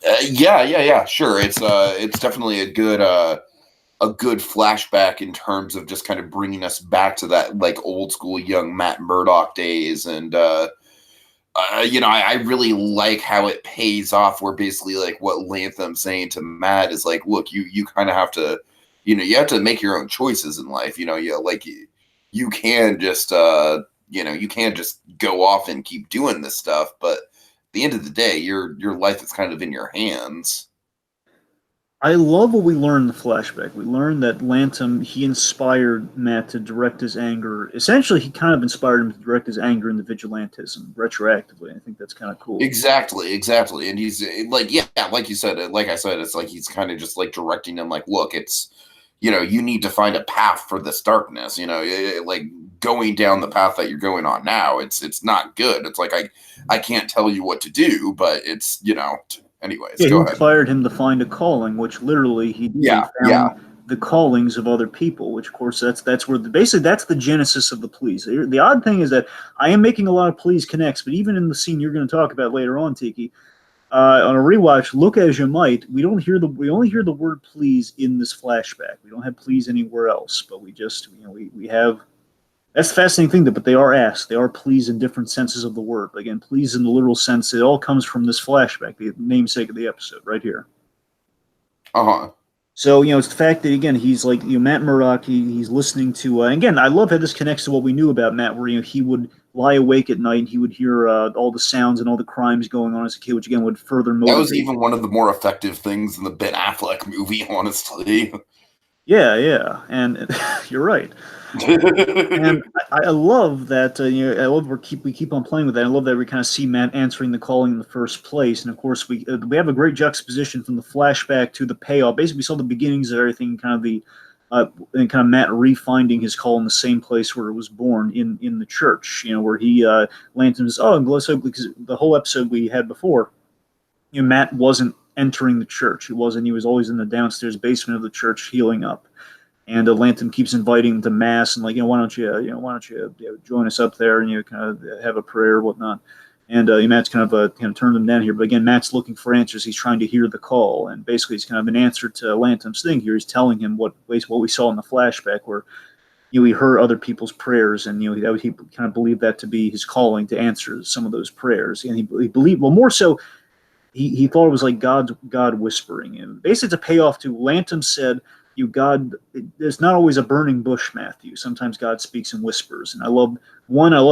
Speaker 2: flashbacks.
Speaker 1: Yeah. Sure. It's definitely a good flashback in terms of just kind of bringing us back to that like old school young Matt Murdock days, and I really like how it pays off. Where basically like what Latham's saying to Matt is like, look, you kind of have to, you have to make your own choices in life. You can just you can't just go off and keep doing this stuff, but at the end of the day, your life is kind of in your hands.
Speaker 2: I love what we learned in the flashback. We learned that Lantum, he inspired Matt to direct his anger. Essentially, he kind of inspired him to direct his anger into vigilantism retroactively. I think that's kind of cool.
Speaker 1: Exactly. And he's like, yeah, like you said, like I said, it's like he's kind of just like directing him, like, look, it's, you need to find a path for this darkness. Like going down the path that you're going on now, it's not good. It's like I can't tell you what to do, but it's anyways,
Speaker 2: Yeah, he
Speaker 1: go ahead.
Speaker 2: inspired him to find a calling, which literally he did. He
Speaker 1: Yeah.
Speaker 2: found the callings of other people, which of course that's where basically that's the genesis of the pleas. The odd thing is that I am making a lot of pleas connects, but even in the scene you're going to talk about later on, Tiki, on a rewatch, look as you might, we only hear the word please in this flashback. We don't have please anywhere else, but we just we have. That's the fascinating thing, but they are asked. They are pleased in different senses of the word. But again, pleased in the literal sense, it all comes from this flashback, the namesake of the episode, right here.
Speaker 1: Uh-huh.
Speaker 2: So it's the fact that again he's like Matt Murdock. He's listening to again. I love how this connects to what we knew about Matt, where he would lie awake at night and he would hear all the sounds and all the crimes going on as a kid, which again would further
Speaker 1: That was
Speaker 2: motivate.
Speaker 1: even one of the more effective things in the Ben Affleck movie, honestly.
Speaker 2: Yeah, and you're right. And I love that. I love we keep on playing with that. I love that we kind of see Matt answering the calling in the first place, and of course we have a great juxtaposition from the flashback to the payoff. Basically, we saw the beginnings of everything, kind of and kind of Matt refinding his call in the same place where it was born in the church. Where he lands and says, "Oh, and so because the whole episode we had before, Matt wasn't entering the church. He wasn't. He was always in the downstairs basement of the church healing up." And Lantham keeps inviting him to mass and like, why don't you join us up there and kind of have a prayer or whatnot. And Matt's kind of turned him down here, but again, Matt's looking for answers. He's trying to hear the call, and basically, it's kind of an answer to Lantham's thing here. He's telling him what we saw in the flashback, where he heard other people's prayers, and he kind of believed that to be his calling to answer some of those prayers, and he believed more so he thought it was like God whispering. And basically, it's a payoff to Lantham said, God, there's not always a burning bush, Matthew. Sometimes God speaks in whispers. And I love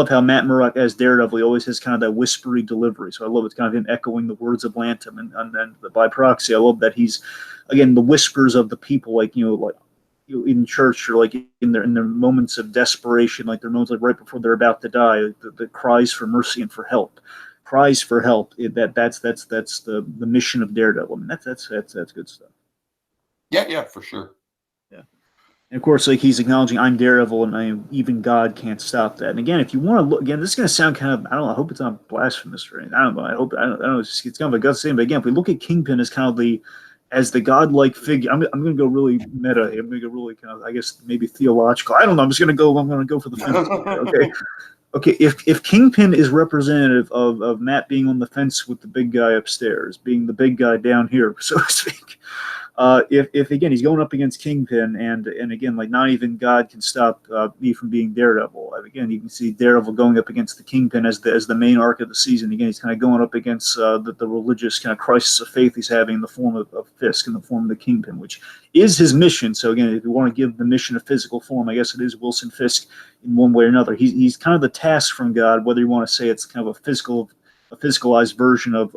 Speaker 2: how Matt Murdock as Daredevil always has kind of that whispery delivery. So I love it's kind of him echoing the words of Lantham. And then by proxy, I love that he's, again, the whispers of the people, like in church, or like in their moments of desperation, like their moments like right before they're about to die, the cries for mercy and for help. Cries for help. That's the mission of Daredevil. I mean, that's good stuff.
Speaker 1: Yeah, for sure.
Speaker 2: Yeah. And of course, like he's acknowledging, I'm Daredevil, and even God can't stop that. And again, if you want to look, again, this is going to sound kind of, I don't know, I hope it's not blasphemous or anything. I don't know. I don't know. It's kind of a gut saying, but again, if we look at Kingpin as kind of as the godlike figure, I'm going to go really meta here. I'm going to go really kind of, I guess, maybe theological. I don't know. I'm going to go for the fence. Okay. Okay, if Kingpin is representative of Matt being on the fence with the big guy upstairs, being the big guy down here, so to speak, if again he's going up against Kingpin, and again like not even God can stop me from being Daredevil. Again, you can see Daredevil going up against the Kingpin as the main arc of the season. Again, he's kind of going up against the religious kind of crisis of faith he's having in the form of Fisk, in the form of the Kingpin, which is his mission. So again, if you want to give the mission a physical form, I guess it is Wilson Fisk in one way or another. He's kind of the task from God, whether you want to say it's kind of a physicalized version of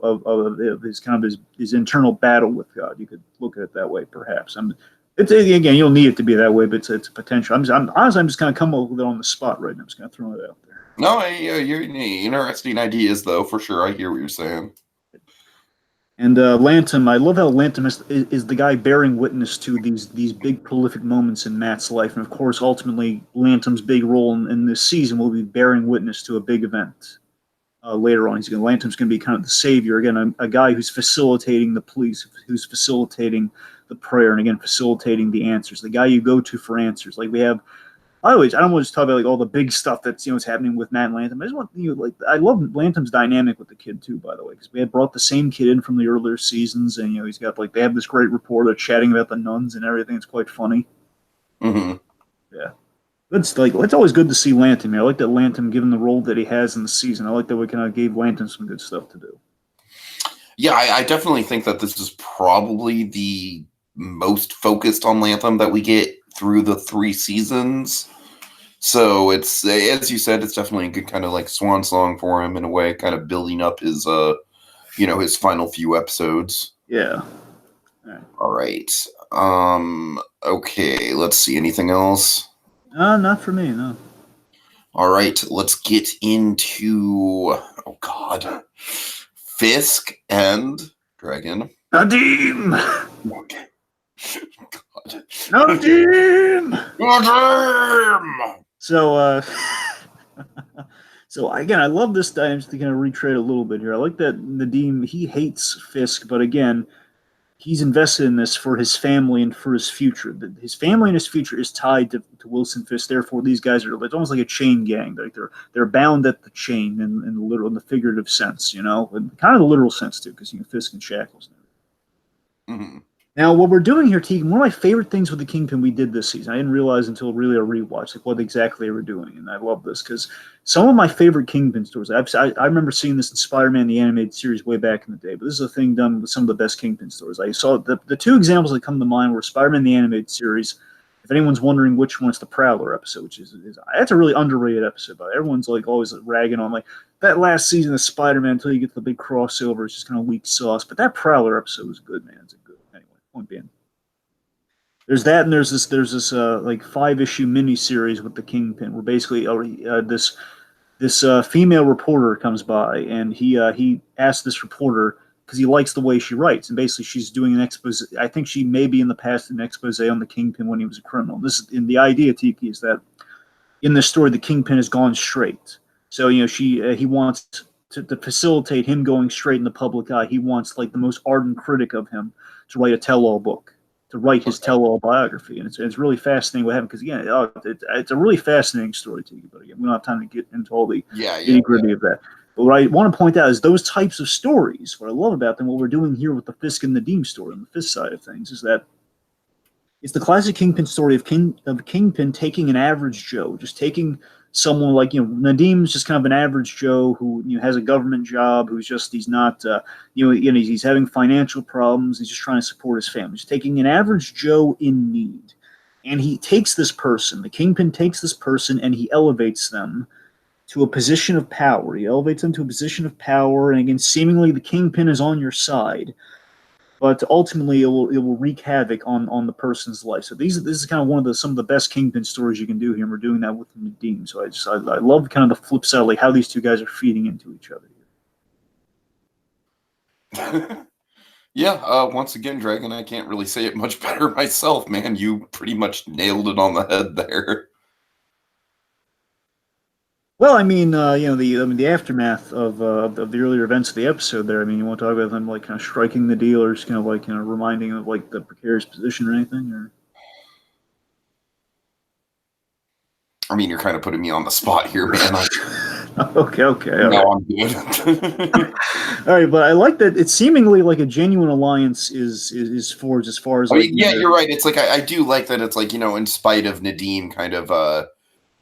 Speaker 2: his kind of his internal battle with God. You could look at it that way, perhaps. Again, you don't need it to be that way, but it's a potential. I'm just kind of coming up with it on the spot right now. I'm just kind of throwing it out there.
Speaker 1: No, you're interesting ideas, though, for sure. I hear what you're saying.
Speaker 2: And Lantham, I love how Lantham is the guy bearing witness to these big prolific moments in Matt's life, and of course, ultimately, Lantham's big role in this season will be bearing witness to a big event. later on. Lantern's going to be kind of the savior again, a guy who's facilitating the police, who's facilitating the prayer, and again facilitating the answers. The guy you go to for answers. Like we have. I don't want to talk about like all the big stuff that's what's happening with Matt and Lantham. I just want like I love Lantham's dynamic with the kid too, by the way, because we had brought the same kid in from the earlier seasons, and he's got like they have this great rapport. They're chatting about the nuns and everything. It's quite funny.
Speaker 1: Mm-hmm.
Speaker 2: Yeah, it's always good to see Lantham. I like that Lantham, given the role that he has in the season. I like that we kind of gave Lantham some good stuff to do.
Speaker 1: Yeah, I definitely think that this is probably the most focused on Lantham that we get through the 3 seasons. So it's, as you said, it's definitely a good kind of like swan song for him in a way, kind of building up his his final few episodes.
Speaker 2: Yeah.
Speaker 1: All right. Okay, let's see. Anything else?
Speaker 2: Not for me, no.
Speaker 1: All right, let's get into Fisk and Dragon.
Speaker 2: Nadim!
Speaker 1: Okay. God.
Speaker 2: Nadim!
Speaker 1: Nadim!
Speaker 2: So, so again, I love this. I'm just going to retread a little bit here. I like that Nadim, he hates Fisk, but again, he's invested in this for his family and for his future. His family and his future is tied to Wilson Fisk. Therefore, these guys are, it's almost like a chain gang. Like they're bound at the chain in the literal, in the figurative sense, and kind of the literal sense too, because Fisk and shackles.
Speaker 1: Mm-hmm.
Speaker 2: Now, what we're doing here, Tegan, one of my favorite things with the Kingpin we did this season, I didn't realize until really a rewatch, like what exactly they were doing, and I love this, because some of my favorite Kingpin stories, I remember seeing this in Spider-Man, the animated series, way back in the day, but this is a thing done with some of the best Kingpin stories. I saw the 2 examples that come to mind were Spider-Man, the animated series. If anyone's wondering which one, it's the Prowler episode, which is that's a really underrated episode, but everyone's like always ragging on like that last season of Spider-Man until you get the big crossover, it's just kind of weak sauce, but that Prowler episode was good, man. It's a good point being. There's that, and there's this like 5-issue miniseries with the Kingpin, where basically this female reporter comes by, and he asks this reporter because he likes the way she writes, and basically she's doing an expose. I think she may be in the past an expose on the Kingpin when he was a criminal. The idea, Tiki, is that in this story the Kingpin has gone straight. So he wants to facilitate him going straight in the public eye. He wants like the most ardent critic of him to write a tell-all book, to write his tell-all biography, and it's really fascinating what happened, because again, it's a really fascinating story to you, but again, we don't have time to get into all the nitty-gritty of that. But what I want to point out is those types of stories, what I love about them, what we're doing here with the Fisk and Nadim story on the Fisk side of things, is that it's the classic Kingpin story of Kingpin taking an average Joe, just taking someone like Nadim's just kind of an average Joe who has a government job, he's not he's having financial problems, he's just trying to support his family. He's taking an average Joe in need, and he takes this person, the Kingpin takes this person, and he elevates them to a position of power. He elevates them to a position of power, and again, seemingly the Kingpin is on your side, but ultimately it will wreak havoc on the person's life. So this is kind of some of the best Kingpin stories you can do here, and we're doing that with Nadim. So I love kind of the flip side, like how these two guys are feeding into each other.
Speaker 1: Yeah, once again, Dragon, I can't really say it much better myself, man. You pretty much nailed it on the head there.
Speaker 2: Well, I mean, the aftermath of the earlier events of the episode there. I mean, you want to talk about them like kind of striking the deal, or just kind of like reminding of like the precarious position or anything, or?
Speaker 1: I mean, you're kind of putting me on the spot here, man.
Speaker 2: Okay.
Speaker 1: No, right. I'm good.
Speaker 2: All right, but I like that it's seemingly like a genuine alliance is forged as far as.
Speaker 1: Yeah, you're right. It's like I do like that. It's like in spite of Nadim kind of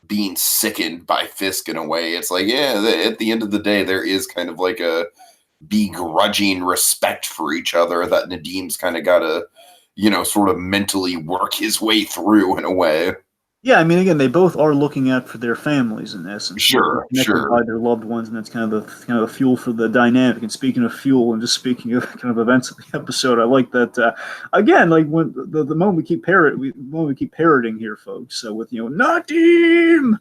Speaker 1: being sickened by Fisk in a way, it's like at the end of the day, there is kind of like a begrudging respect for each other that Nadim's kind of got to sort of mentally work his way through in a way.
Speaker 2: Yeah, I mean, again, they both are looking out for their families in essence.
Speaker 1: Sure.
Speaker 2: By their loved ones, and that's kind of the fuel for the dynamic. And speaking of fuel, and just speaking of kind of events of the episode, I like that. Again, like when the moment we keep parroting here, folks. So with Nadim,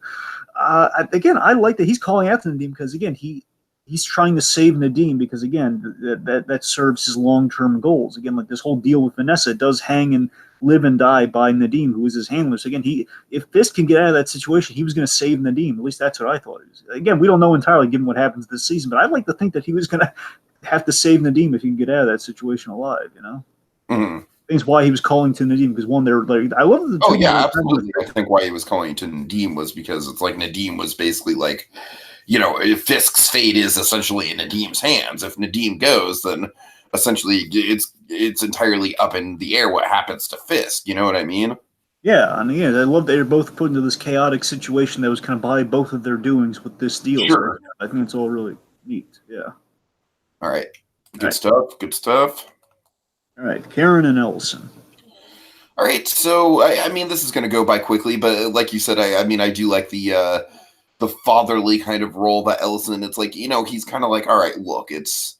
Speaker 2: again, I like that he's calling out to Nadim because again he's trying to save Nadim because again that serves his long-term goals. Again, like this whole deal with Vanessa does hang in live and die by Nadeem, who was his handler. So again, if Fisk can get out of that situation, he was going to save Nadeem. At least that's what I thought. Again, we don't know entirely given what happens this season, but I'd like to think that he was going to have to save Nadeem if he can get out of that situation alive.
Speaker 1: Mm-hmm.
Speaker 2: Things why he was calling to Nadeem, because one, they're like, I love the.
Speaker 1: Oh yeah, absolutely. I think why he was calling to Nadeem was because it's like Nadeem was basically like, if Fisk's fate is essentially in Nadeem's hands. If Nadeem goes, then essentially it's entirely up in the air what happens to Fisk. You know what I mean?
Speaker 2: Yeah, and I love that they're both put into this chaotic situation that was kind of by both of their doings with this deal.
Speaker 1: Sure.
Speaker 2: So I think it's all really neat. Yeah.
Speaker 1: All right. Good stuff. Good stuff.
Speaker 2: All right, Karen and Ellison.
Speaker 1: All right, so I mean, this is going to go by quickly, but like you said, I mean, I do like the fatherly kind of role that Ellison. It's like he's kind of like, all right, look, it's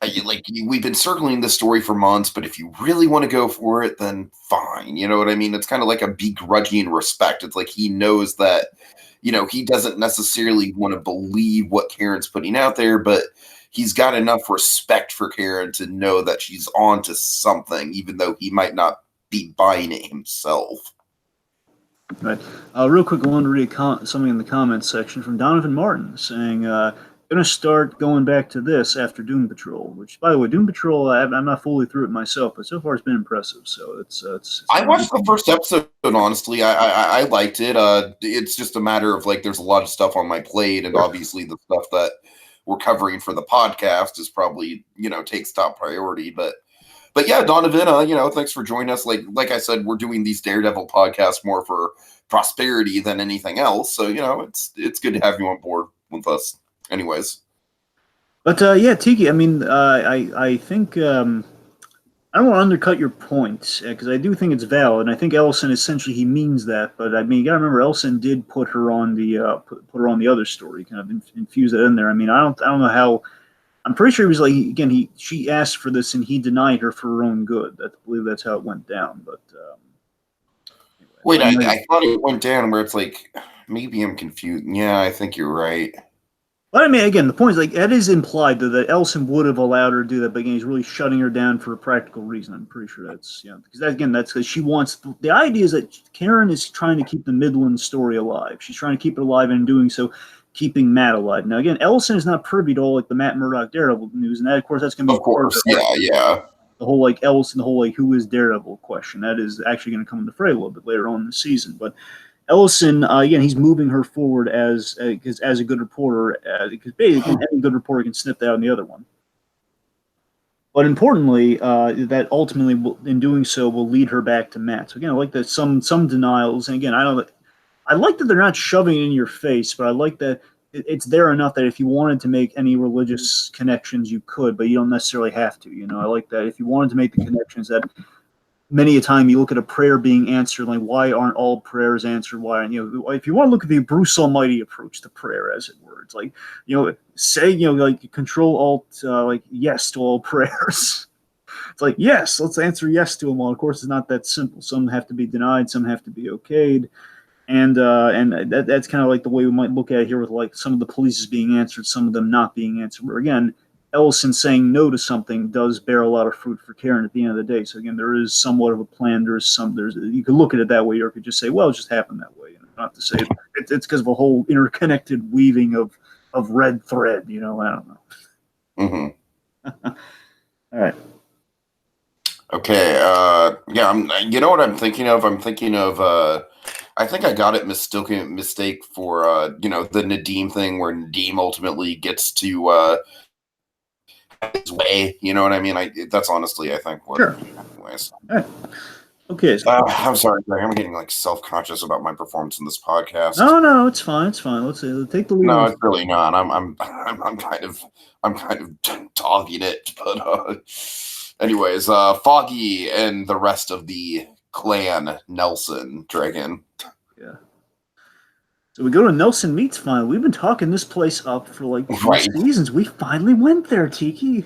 Speaker 1: like we've been circling this story for months, but if you really want to go for it, then fine. You know what I mean? It's kind of like a begrudging respect. It's like he knows that he doesn't necessarily want to believe what Karen's putting out there, but he's got enough respect for Karen to know that she's on to something, even though he might not be buying it himself.
Speaker 2: Right. Real quick, I wanted to read something in the comments section from Donovan Martin saying, going to start going back to this after Doom Patrol, which, by the way, Doom Patrol, I'm not fully through it myself, but so far it's been impressive. So it's
Speaker 1: I watched the first episode, honestly. I liked it. It's just a matter of, like, there's a lot of stuff on my plate, and obviously the stuff that we're covering for the podcast is probably, takes top priority, but yeah, Donovan, thanks for joining us. Like I said, we're doing these Daredevil podcasts more for prosperity than anything else. So, it's good to have you on board with us anyways.
Speaker 2: But yeah, Tiki, I mean, I think I don't want to undercut your point because I do think it's valid, and I think Ellison essentially he means that. But I mean, you got to remember Ellison did put her on the put her on the other story, kind of infuse that in there. I mean, I don't know how. I'm pretty sure he was like again. She asked for this and he denied her for her own good. I believe that's how it went down. But
Speaker 1: anyway, wait, I thought it went down where it's like maybe I'm confused. Yeah, I think you're right.
Speaker 2: But I mean, again, the point is like that is implied that Ellison would have allowed her to do that, but again, he's really shutting her down for a practical reason. I'm pretty sure that's because that's because she wants. The idea is that Karen is trying to keep the Midland story alive. She's trying to keep it alive, and in doing so, keeping Matt alive. Now, again, Ellison is not privy to all like the Matt Murdock Daredevil news, and that, of course, that's going to be
Speaker 1: yeah.
Speaker 2: The whole like Ellison, the whole like who is Daredevil question that is actually going to come into fray a little bit later on in the season, but. Ellison, again, he's moving her forward as a good reporter, because basically any good reporter can sniff that on the other one. But importantly, that ultimately, in doing so, will lead her back to Matt. So again, I like that some denials, and again, I like that they're not shoving it in your face, but I like that it's there enough that if you wanted to make any religious connections, you could, but you don't necessarily have to. I like that if you wanted to make the connections that. Many a time you look at a prayer being answered, like why aren't all prayers answered? Why, if you want to look at the Bruce Almighty approach to prayer, as it were, it's like, say, like Control Alt, like yes to all prayers. It's like, yes, let's answer yes to them all. Of course, it's not that simple. Some have to be denied, some have to be okayed. And that's kind of like the way we might look at it here with like some of the police being answered, some of them not being answered. Where again, Ellison saying no to something does bear a lot of fruit for Karen at the end of the day. So again, there is somewhat of a plan. You could look at it that way, or you could just say, well, it just happened that way. Not to say it's because of a whole interconnected weaving of red thread. I don't know.
Speaker 1: Mm-hmm.
Speaker 2: All right.
Speaker 1: Okay. Yeah. You know what I'm thinking of? I'm thinking of. I think I got it mistake for the Nadeem thing, where Nadeem ultimately gets to. His way, you know what I mean? That's honestly, I think, what.
Speaker 2: Sure.
Speaker 1: Anyways.
Speaker 2: All right. Okay. So,
Speaker 1: I'm sorry, Greg. I'm getting like self-conscious about my performance in this podcast.
Speaker 2: No, it's fine. It's fine. Let's take the lead.
Speaker 1: No, it's really not. I'm kind of dogging it, but anyways, Foggy and the rest of the clan Nelson Dragon.
Speaker 2: Yeah. So we go to Nelson Meats finally. We've been talking this place up for like 2 seasons. We finally went there, Tiki.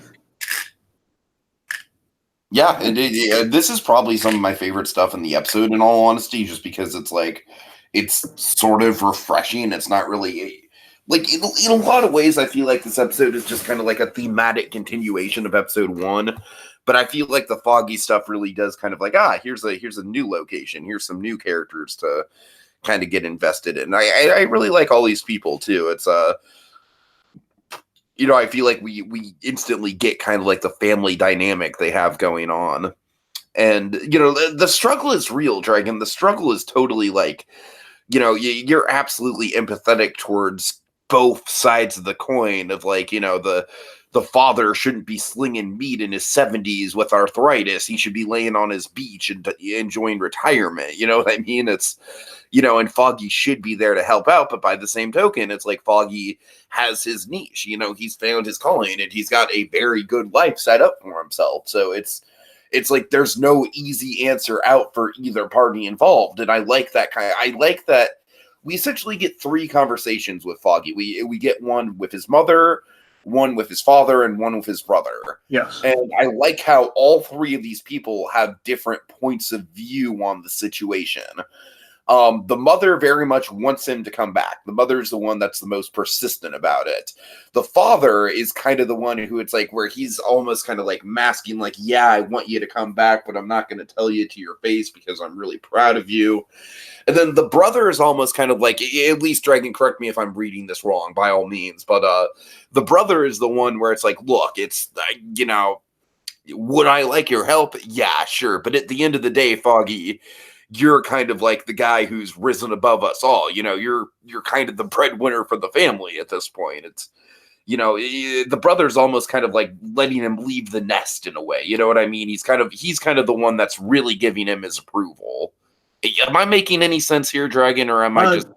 Speaker 1: Yeah, this is probably some of my favorite stuff in the episode, in all honesty, just because it's sort of refreshing. It's not really like in a lot of ways. I feel like this episode is just kind of like a thematic continuation of episode 1, But I feel like the Foggy stuff really does kind of like, here's a new location, here's some new characters to kind of get invested in. I really like all these people too. It's I feel like we instantly get kind of like the family dynamic they have going on. And, the struggle is real, Dragon. The struggle is totally like, you're absolutely empathetic towards both sides of the coin of like, the father shouldn't be slinging meat in his 70s with arthritis. He should be laying on his beach and enjoying retirement. You know what I mean? It's, and Foggy should be there to help out. But by the same token, it's like Foggy has his niche. He's found his calling and he's got a very good life set up for himself. So it's like there's no easy answer out for either party involved. And I like that I like that we essentially get 3 conversations with Foggy. We get one with his mother, one with his father, and one with his brother.
Speaker 2: Yes.
Speaker 1: And I like how all 3 of these people have different points of view on the situation. The mother very much wants him to come back. The mother's the one that's the most persistent about it. The father is kind of the one who it's like where he's almost kind of like masking like, yeah, I want you to come back, but I'm not going to tell you to your face because I'm really proud of you. And then the brother is almost kind of like, at least Dragon, correct me if I'm reading this wrong by all means, but the brother is the one where it's like, look, it's, would I like your help? Yeah, sure. But at the end of the day, Foggy, you're kind of like the guy who's risen above us all. You're kind of the breadwinner for the family at this point. It's, the brother's almost kind of like letting him leave the nest in a way. You know what I mean? He's kind of the one that's really giving him his approval. Am I making any sense here, Dragon, or am I just...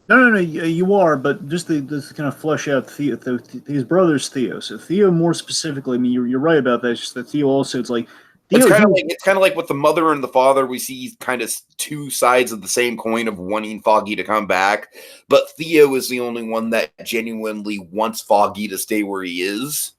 Speaker 2: No, you are, but just to kind of flesh out his brother's Theo. So Theo, more specifically, I mean, you're right about that. It's just that Theo also, it's like...
Speaker 1: It's kind of like with the mother and the father, we see kind of 2 sides of the same coin of wanting Foggy to come back. But Theo is the only one that genuinely wants Foggy to stay where he is.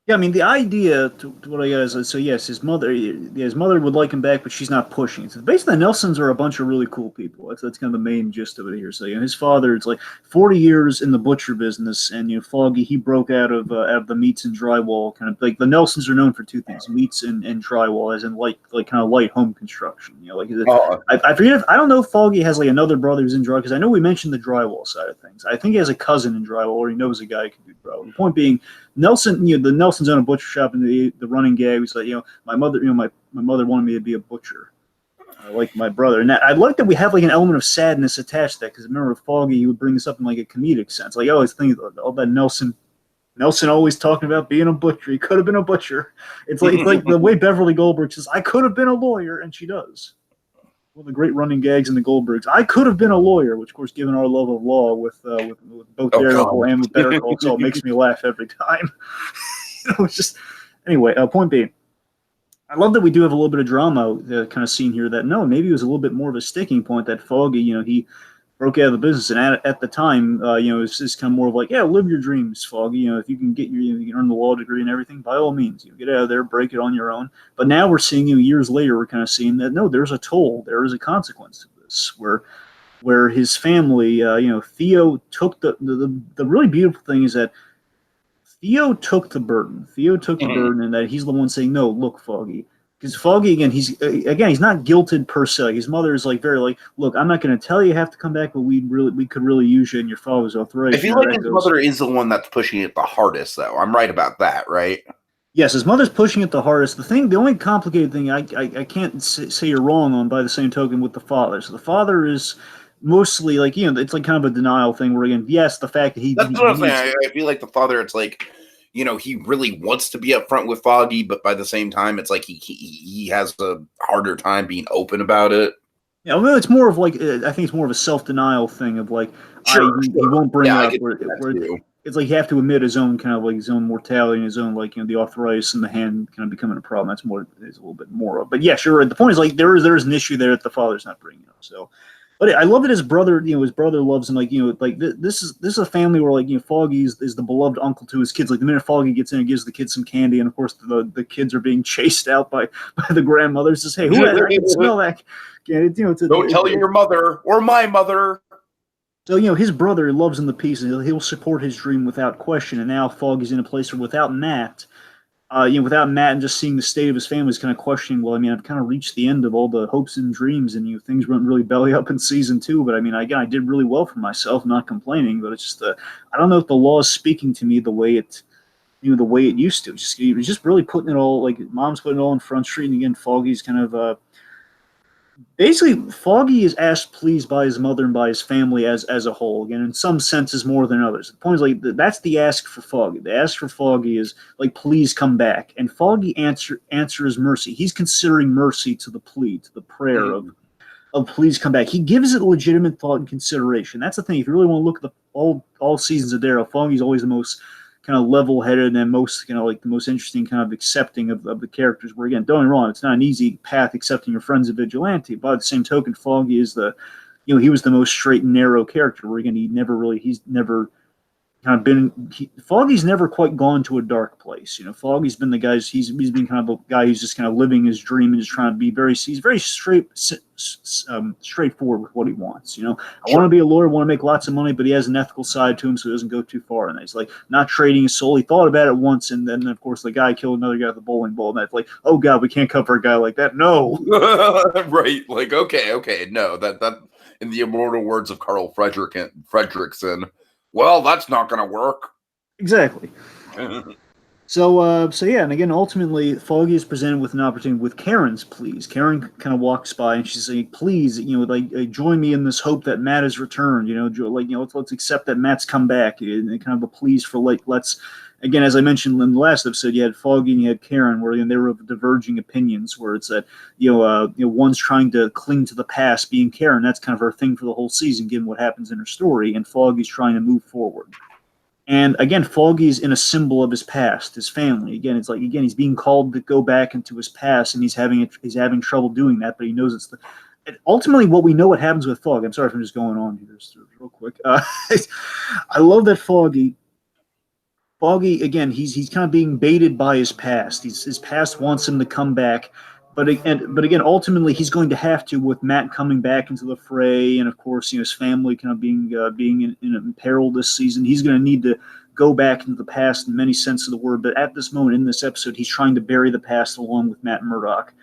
Speaker 2: Yeah, I mean, the idea, to what I got is, so yes, his mother would like him back, but she's not pushing. So basically, the Nelsons are a bunch of really cool people. That's kind of the main gist of it here. So, his father, it's like 40 years in the butcher business, and, Foggy, he broke out of the meats and drywall, kind of, like, the Nelsons are known for 2 things, meats and drywall, as in, like kind of light home construction, I forget I don't know if Foggy has, like, another brother who's in drywall, because I know we mentioned the drywall side of things. I think he has a cousin in drywall, or he knows a guy who can do drywall. The point being, the Nelsons own a butcher shop, and the running gag was like, my mother, my mother wanted me to be a butcher, like my brother. And I like that we have like an element of sadness attached to that, because remember with Foggy, he would bring this up in like a comedic sense, like, oh, I think all that Nelson always talking about being a butcher. He could have been a butcher. It's like the way Beverly Goldberg says, I could have been a lawyer, and she does. One of the great running gags in the Goldbergs. I could have been a lawyer, which, of course, given our love of law with both Daredevil and with Better Call Saul, makes me laugh every time. It's just anyway. Point being, I love that we do have a little bit of drama kind of scene here. That maybe it was a little bit more of a sticking point that Foggy, he broke out of the business, and at the time, it's just kind of more of like, yeah, live your dreams, Foggy. If you can get you can earn the law degree and everything, by all means, get out of there, break it on your own. But now we're seeing, years later, we're kind of seeing that no, there's a toll, there is a consequence to this, where his family, Theo took the really beautiful thing is that Theo took the burden. And that he's the one saying, no, look, Foggy. Because Foggy, again, he's not guilted per se. His mother is like very like, look, I'm not going to tell you have to come back, but we could really use you in your father's arthritis.
Speaker 1: I feel like his mother is the one that's pushing it the hardest, though. I'm right about that, right?
Speaker 2: Yes, his mother's pushing it the hardest. The only complicated thing I can't say you're wrong on by the same token with the father. So the father is mostly like, it's like kind of a denial thing where, again, yes, the fact that
Speaker 1: that's what I'm saying. I feel like the father, it's like, he really wants to be upfront with Foggy, but by the same time, it's like he has a harder time being open about it.
Speaker 2: Yeah, well, it's more of like, I think it's more of a self-denial thing of like, he won't bring up where it's like you have to admit his own kind of like his own mortality and his own like, the arthritis in the hand kind of becoming a problem. That's what it's a little bit more of. But yeah, sure. The point is like there is an issue there that the father's not bringing up. So. But I love that his brother, his brother loves him. Like, this is a family where, like, Foggy is the beloved uncle to his kids. Like, the minute Foggy gets in and gives the kids some candy, and of course the kids are being chased out by the grandmother. Says, hey, who I can smell that candy?
Speaker 1: Don't tell your mother or my mother.
Speaker 2: So, his brother loves him to pieces. He'll support his dream without question. And now Foggy's in a place where without Matt, without Matt and just seeing the state of his family, is kind of questioning, well, I mean, I've kind of reached the end of all the hopes and dreams, and things went really belly up in season 2. But I mean, again, I did really well for myself, not complaining. But it's just, I don't know if the law is speaking to me the way the way it used to. He was just really putting it all, like Mom's putting it all in Front Street, and again, Foggy's kind of basically, Foggy is asked please by his mother and by his family as a whole. Again, in some senses more than others. The point is, like, that's the ask for Foggy. The ask for Foggy is like, please come back. And Foggy answer is mercy. He's considering mercy to the plea, to the prayer of please come back. He gives it legitimate thought and consideration. That's the thing. If you really want to look at all seasons of Daredevil, Foggy's always the most kind of level-headed and most, like the most interesting kind of accepting of the characters. Where, again, don't get me wrong, it's not an easy path accepting your friend's a vigilante. By the same token, Foggy is he was the most straight and narrow character. Where, again, he's never kind of been. Foggy's never quite gone to a dark place. Foggy's been the guy. He's been kind of a guy who's just kind of living his dream and just trying to be he's very straightforward with what he wants. I want to be a lawyer, want to make lots of money, but he has an ethical side to him, so he doesn't go too far. And he's like not trading his soul. He thought about it once, and then of course the guy killed another guy with a bowling ball, and that's like, oh god, we can't cover a guy like that. No,
Speaker 1: right? Like, okay, no, that in the immortal words of Carl Fredrickson. Well, that's not going to work.
Speaker 2: Exactly. So yeah, and again, ultimately, Foggy is presented with an opportunity with Karen's pleas. Karen kind of walks by and she's saying, "Please, join me in this hope that Matt has returned. Let's accept that Matt's come back." And kind of a pleas for let's. Again, as I mentioned in the last episode, you had Foggy and you had Karen, where they were of diverging opinions. Where it's that one's trying to cling to the past, being Karen. That's kind of her thing for the whole season, given what happens in her story. And Foggy's trying to move forward. And again, Foggy's in a symbol of his past, his family. Again, he's being called to go back into his past, and he's having trouble doing that. But he knows it's ultimately what we know what happens with Foggy. I'm sorry if I'm just going on here just real quick. I love that Foggy, again, he's kind of being baited by his past. His past wants him to come back, but again, ultimately he's going to have to, with Matt coming back into the fray, and of course, his family kind of being in peril this season. He's going to need to go back into the past in many sense of the word. But at this moment in this episode, he's trying to bury the past along with Matt Murdock,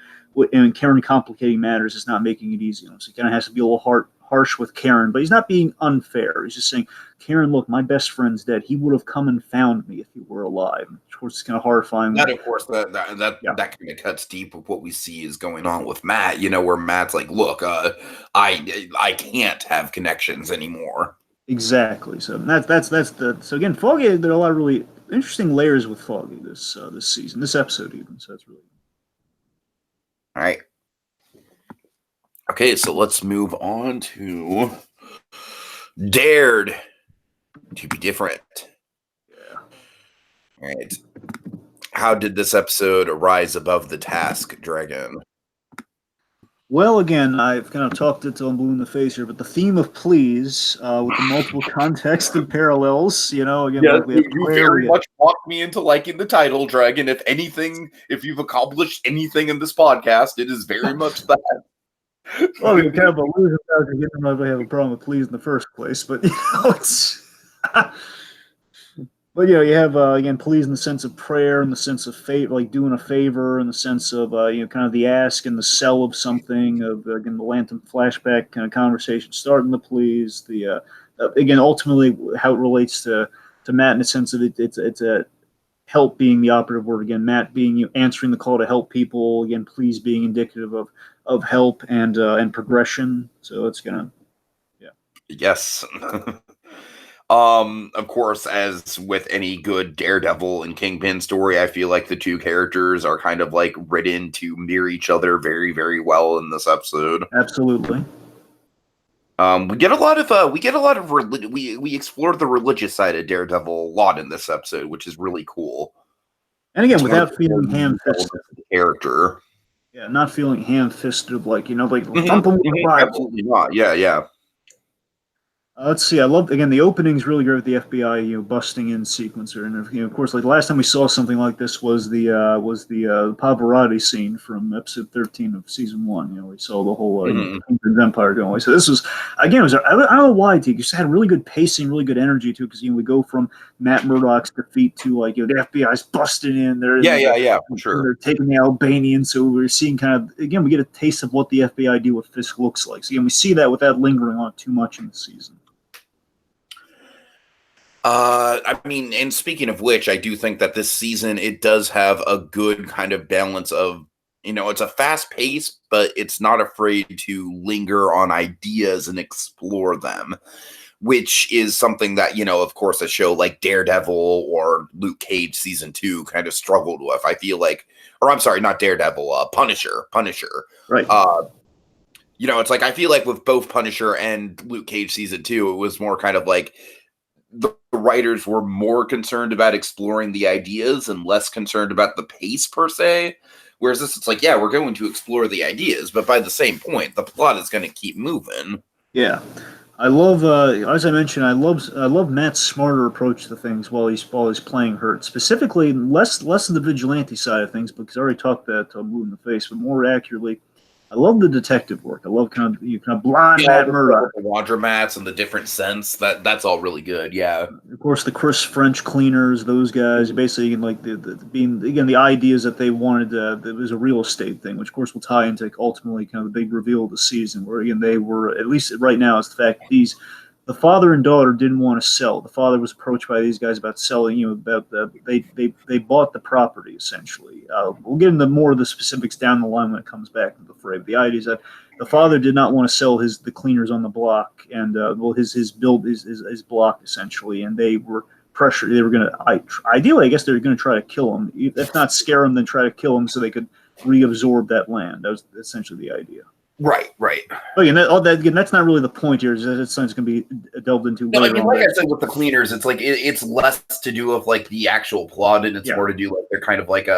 Speaker 2: and Karen complicating matters is not making it easy. So he kind of has to be a little harsh with Karen, but he's not being unfair. He's just saying, Karen, look, my best friend's dead. He would have come and found me if he were alive. And of course, it's kind of horrifying.
Speaker 1: That, of course, that kind of cuts deep with what we see is going on with Matt. Where Matt's like, look, I can't have connections anymore.
Speaker 2: Exactly. So so again, Foggy. There are a lot of really interesting layers with Foggy this season, this episode even. So that's really
Speaker 1: all right. Okay, so let's move on to Dared to be different.
Speaker 2: Yeah.
Speaker 1: All right. How did this episode rise above the task, Dragon?
Speaker 2: Well, again, I've kind of talked it till I'm blue in the face here, but the theme of pleas with the multiple context and parallels, again,
Speaker 1: yeah, you very much walked me into liking the title, Dragon. If you've accomplished anything in this podcast, it is very much that.
Speaker 2: Well, you kind of lose it because you didn't really have a problem with pleas in the first place, but it's. But you have again pleas in the sense of prayer, in the sense of favor, like doing a favor, in the sense of kind of the ask and the sell of something. Of again the Lantern flashback kind of conversation, starting the pleas. The again ultimately how it relates to Matt in the sense of it's a help being the operative word again. Matt being answering the call to help people again. Pleas being indicative of help and progression. So it's gonna, yeah.
Speaker 1: Yes. Of course, as with any good Daredevil and Kingpin story, I feel like the two characters are kind of like written to mirror each other very, very well in this episode.
Speaker 2: Absolutely.
Speaker 1: We get a lot of we explore the religious side of Daredevil a lot in this episode, which is really cool.
Speaker 2: And again, without feeling ham-fisted.
Speaker 1: Character.
Speaker 2: Yeah, not feeling ham-fisted, like, thump them with the Bible.
Speaker 1: Absolutely not. Yeah.
Speaker 2: Let's see. I love again the opening's really great with the FBI, busting in sequencer, and of course, like the last time we saw something like this was the Pavarotti scene from episode 13 of season 1. We saw the whole vampire going away. So this was again, I don't know why, it just had really good pacing, really good energy to it because we go from Matt Murdock's defeat to the FBI's busting in.
Speaker 1: Yeah, for sure.
Speaker 2: They're taking the Albanians, so we're seeing kind of again we get a taste of what the FBI deal with Fisk looks like. So again, we see that without lingering on it too much in the season.
Speaker 1: I mean, and speaking of which, I do think that this season it does have a good kind of balance of, it's a fast pace, but it's not afraid to linger on ideas and explore them, which is something that, of course, a show like Daredevil or Luke Cage season 2 kind of struggled with. I feel like, or I'm sorry, not Daredevil, Punisher.
Speaker 2: Right.
Speaker 1: It's like, I feel like with both Punisher and Luke Cage season 2, it was more kind of like, the writers were more concerned about exploring the ideas and less concerned about the pace per se. Whereas this, it's like, yeah, we're going to explore the ideas, but by the same point, the plot is going to keep moving.
Speaker 2: Yeah, I love, as I mentioned, I love Matt's smarter approach to things while he's playing Hurt. Specifically, less of the vigilante side of things, because I already talked that to Blue in the face, but more accurately, I love the detective work. I love kind of blind Matt Murdock.
Speaker 1: The laundromats and the different scents. That's all really good. Yeah.
Speaker 2: Of course, the Chris French cleaners, those guys, basically like the ideas that they wanted. It was a real estate thing, which of course will tie into ultimately kind of the big reveal of the season, where again they were, at least right now, it's the fact that the father and daughter didn't want to sell. The father was approached by these guys about selling. They bought the property essentially. We'll get into more of the specifics down the line when it comes back to the fray. But the idea is that the father did not want to sell the cleaners on the block and his block essentially, and they were pressured. They were going to ideally, I guess, they were going to try to kill him, if not scare him, then try to kill him so they could reabsorb that land. That was essentially the idea.
Speaker 1: Right.
Speaker 2: Again, that's not really the point here. It's going to be delved into.
Speaker 1: No, I mean, like I said with the cleaners, it's like it's less to do with like the actual plot, and it's more to do like they're kind of like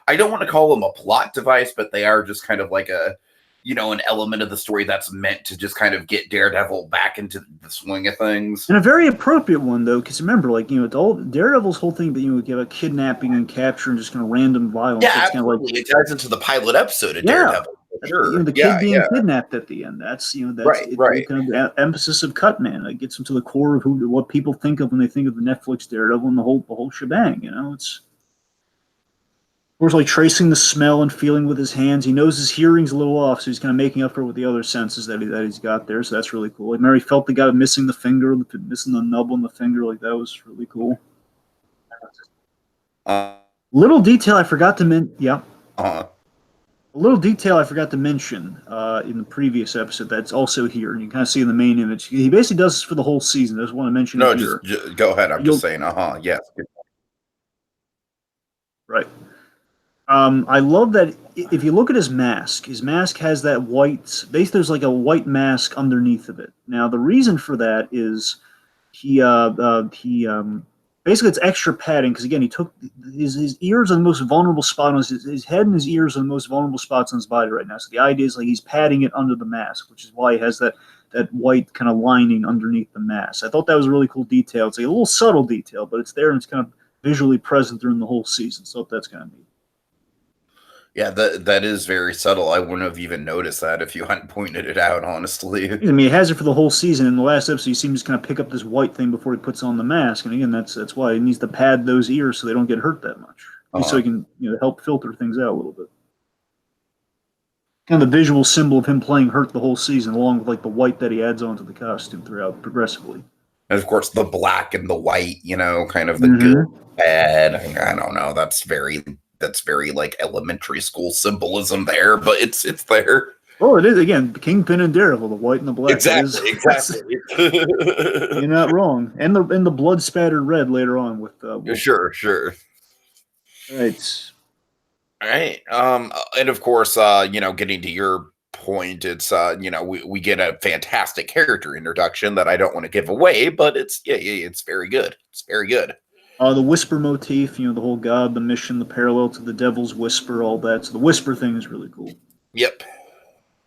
Speaker 1: I don't want to call them a plot device, but they are just kind of like an element of the story that's meant to just kind of get Daredevil back into the swing of things.
Speaker 2: And a very appropriate one, though, because remember, Daredevil's whole thing, you have a kidnapping and capture and just kind of random violence.
Speaker 1: Yeah, absolutely. It ties into the pilot episode of Daredevil. Sure.
Speaker 2: The kid being kidnapped at the end. That's
Speaker 1: right.
Speaker 2: Kind of emphasis of Cutman. It gets them to the core of what people think of when they think of the Netflix Daredevil and the whole shebang. It's of course like tracing the smell and feeling with his hands. He knows his hearing's a little off, so he's kind of making up for it with the other senses that he's got there. So that's really cool. Like Mary felt the guy missing the finger, missing the nub on the finger. Like that was really cool. Little detail I forgot to mention. Yeah. A little detail I forgot to mention in the previous episode that's also here, and you kind of see in the main image. He basically does this for the whole season. I just want to mention it here.
Speaker 1: Just go ahead. I'm just saying, yes.
Speaker 2: Right. I love that if you look at his mask has that white, basically there's like a white mask underneath of it. Now, the reason for that is he basically, it's extra padding because, again, he took his ears are the most vulnerable spot on his head, and his ears are the most vulnerable spots on his body right now. So the idea is like he's padding it under the mask, which is why he has that white kind of lining underneath the mask. I thought that was a really cool detail. It's like a little subtle detail, but it's there and it's kind of visually present during the whole season. So that's kind of neat.
Speaker 1: Yeah, that is very subtle. I wouldn't have even noticed that if you hadn't pointed it out, honestly.
Speaker 2: I mean, he has it for the whole season. In the last episode, you see him just kind of pick up this white thing before he puts on the mask. And again, that's why he needs to pad those ears so they don't get hurt that much. So he can help filter things out a little bit. Kind of the visual symbol of him playing Hurt the whole season, along with like the white that he adds onto the costume throughout progressively.
Speaker 1: And of course, the black and the white, kind of the good, bad. I don't know. That's very like elementary school symbolism there, but it's there.
Speaker 2: Oh, it is again. Kingpin and Daredevil, the white and the black.
Speaker 1: Exactly.
Speaker 2: You're not wrong. And the blood spattered red later on with.
Speaker 1: Sure.
Speaker 2: Right.
Speaker 1: All right. And of course, getting to your point, it's we get a fantastic character introduction that I don't want to give away, but it's very good. It's very good.
Speaker 2: The whisper motif, the whole God, the mission, the parallel to the Devil's Whisper, all that. So the whisper thing is really cool.
Speaker 1: Yep.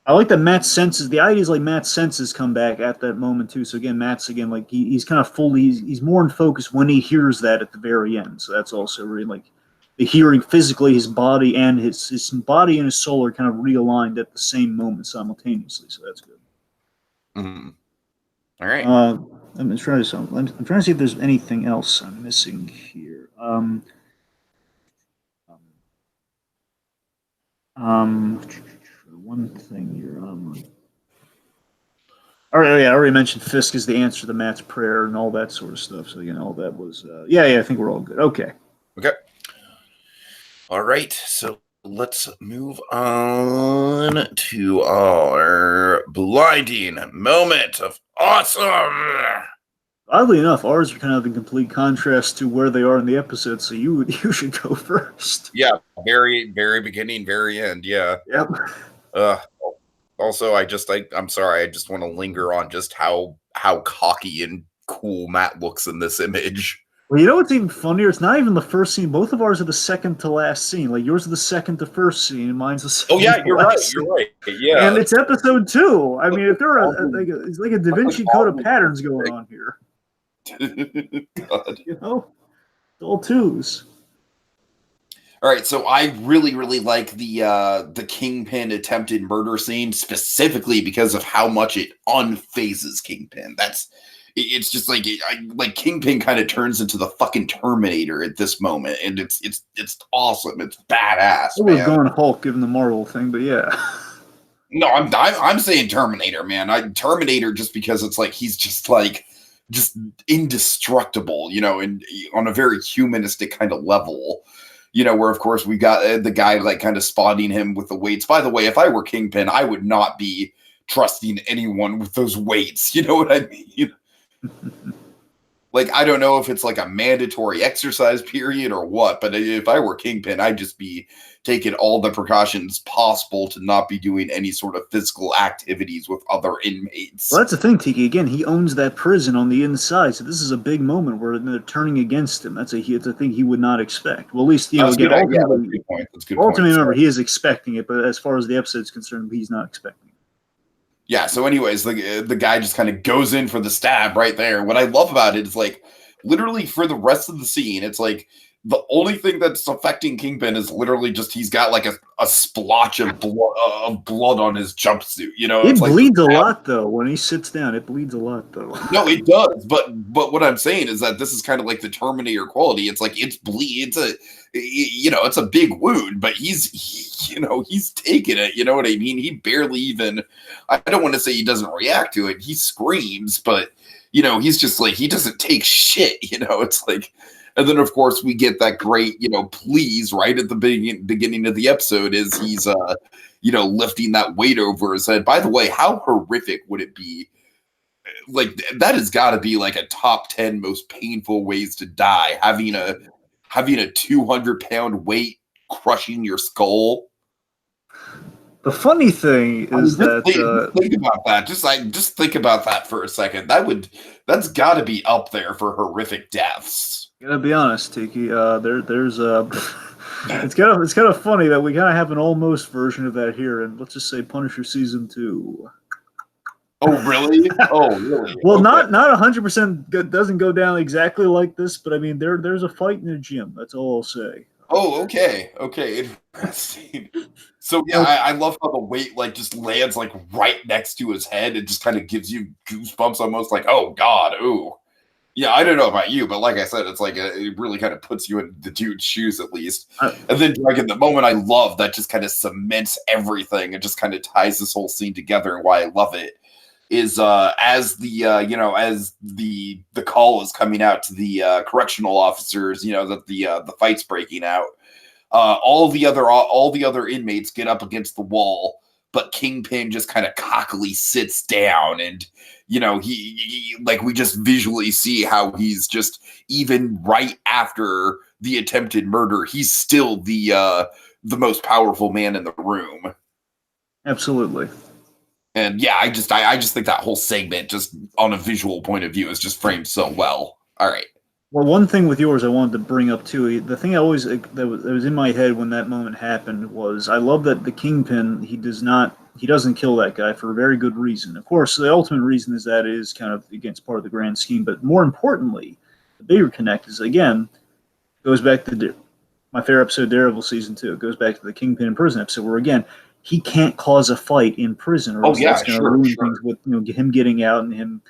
Speaker 2: I like that Matt's senses. The idea is like Matt's senses come back at that moment too. So again, Matt's again like he's kind of fully he's more in focus when he hears that at the very end. So that's also really like the hearing physically, his body and his body and his soul are kind of realigned at the same moment simultaneously. So that's good.
Speaker 1: Mm-hmm. All right.
Speaker 2: I'm trying to see if there's anything else I'm missing here. One thing here. All right, yeah, I already mentioned Fisk is the answer to Matt's prayer and all that sort of stuff. So all that was yeah. I think we're all good. Okay.
Speaker 1: All right, so let's move on to our blinding moment of awesome.
Speaker 2: Oddly enough, ours are kind of in complete contrast to where they are in the episode. So you should go first.
Speaker 1: Yeah, very beginning, very end. Yeah.
Speaker 2: Yep.
Speaker 1: Also, I'm sorry. I just want to linger on just how cocky and cool Matt looks in this image.
Speaker 2: Well, you know what's even funnier? It's not even the first scene. Both of ours are the second to last scene. Like yours is the second to first scene, and mine's the second.
Speaker 1: Oh yeah, you're right. Yeah,
Speaker 2: and it's episode 2. I mean, if there are it's like a Da Vinci Code of patterns going on here.
Speaker 1: God.
Speaker 2: It's all 2s.
Speaker 1: All right, so I really like the Kingpin attempted murder scene specifically because of how much it unphases Kingpin. It's just like Kingpin kind of turns into the fucking Terminator at this moment, and it's awesome. It's badass.
Speaker 2: I was going Hulk given the Marvel thing, but yeah.
Speaker 1: No, I'm saying Terminator, man. Terminator just because it's like he's just indestructible, and on a very humanistic kind of level. Where of course we got the guy like kind of spotting him with the weights. By the way, if I were Kingpin, I would not be trusting anyone with those weights. You know what I mean? Like, I don't know if it's like a mandatory exercise period or what, but if I were Kingpin, I'd just be taking all the precautions possible to not be doing any sort of physical activities with other inmates.
Speaker 2: Well, that's the thing, Tiki. Again, he owns that prison on the inside, so this is a big moment where they're turning against him. It's a thing he would not expect. Well, at least, again, ultimately, remember, he is expecting it, but as far as the episode's concerned, he's not expecting it.
Speaker 1: Yeah, so anyways, the guy just kind of goes in for the stab right there. What I love about it is, like, literally for the rest of the scene, it's like the only thing that's affecting Kingpin is literally just he's got like a splotch of blood on his jumpsuit.
Speaker 2: It bleeds a lot though when he sits down. It bleeds a lot though.
Speaker 1: No, it does. But what I'm saying is that this is kind of like the Terminator quality. It's like it's a big wound, but he's taking it. You know what I mean? He barely even. I don't want to say he doesn't react to it. He screams, but he's just like he doesn't take shit. It's like. And then, of course, we get that great, please right at the beginning of the episode is he's, lifting that weight over his head. By the way, how horrific would it be? Like, that has got to be like a top 10 most painful ways to die. Having a 200-pound weight crushing your skull.
Speaker 2: The funny thing is
Speaker 1: think about that. Just think about that for a second. That's got to be up there for horrific deaths.
Speaker 2: Gotta be honest, Tiki. There's it's kind of funny that we kind of have an almost version of that here, and let's just say Punisher season 2.
Speaker 1: Oh really? Oh really?
Speaker 2: Well, okay. not 100% doesn't go down exactly like this, but I mean there's a fight in a gym. That's all I'll say.
Speaker 1: Oh, okay, interesting. So yeah, I love how the weight like just lands like right next to his head. It just kind of gives you goosebumps, almost like, oh god, ooh. Yeah, I don't know about you, but like I said, it's like it really kind of puts you in the dude's shoes at least. And then like in the moment I love that just kind of cements everything and just kind of ties this whole scene together. And why I love it is as the as the call is coming out to the correctional officers, that the fight's breaking out. All the other inmates get up against the wall, but Kingpin just kind of cockily sits down and. He like we just visually see how he's just even right after the attempted murder, he's still the most powerful man in the room.
Speaker 2: Absolutely.
Speaker 1: And yeah, I just think that whole segment, just on a visual point of view, is just framed so well. All right.
Speaker 2: Well, one thing with yours I wanted to bring up too. The thing I always that was in my head when that moment happened was I love that the Kingpin he doesn't kill that guy for a very good reason. Of course, the ultimate reason is that it is kind of against part of the grand scheme. But more importantly, the bigger connect is again goes back to my favorite episode, Daredevil season 2. It goes back to the Kingpin in prison episode, where again he can't cause a fight in prison, or
Speaker 1: Oh
Speaker 2: else
Speaker 1: yeah,
Speaker 2: that's going to
Speaker 1: sure,
Speaker 2: ruin things
Speaker 1: sure.
Speaker 2: with him getting out and him.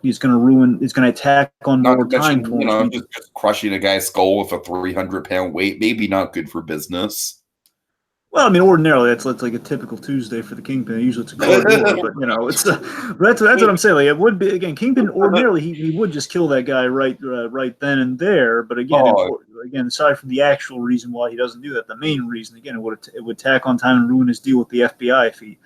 Speaker 2: He's gonna ruin. It's gonna attack on
Speaker 1: Not to
Speaker 2: more
Speaker 1: mention,
Speaker 2: time for him. So
Speaker 1: just crushing a guy's skull with a 300-pound weight, maybe not good for business.
Speaker 2: well, I mean, ordinarily that's like a typical Tuesday for the Kingpin. Usually it's a car door, but it's that's what I'm saying. Like it would be again, Kingpin ordinarily he would just kill that guy right then and there. But again,
Speaker 1: Oh,
Speaker 2: again, aside from the actual reason why he doesn't do that, the main reason again it would tack on time and ruin his deal with the FBI if he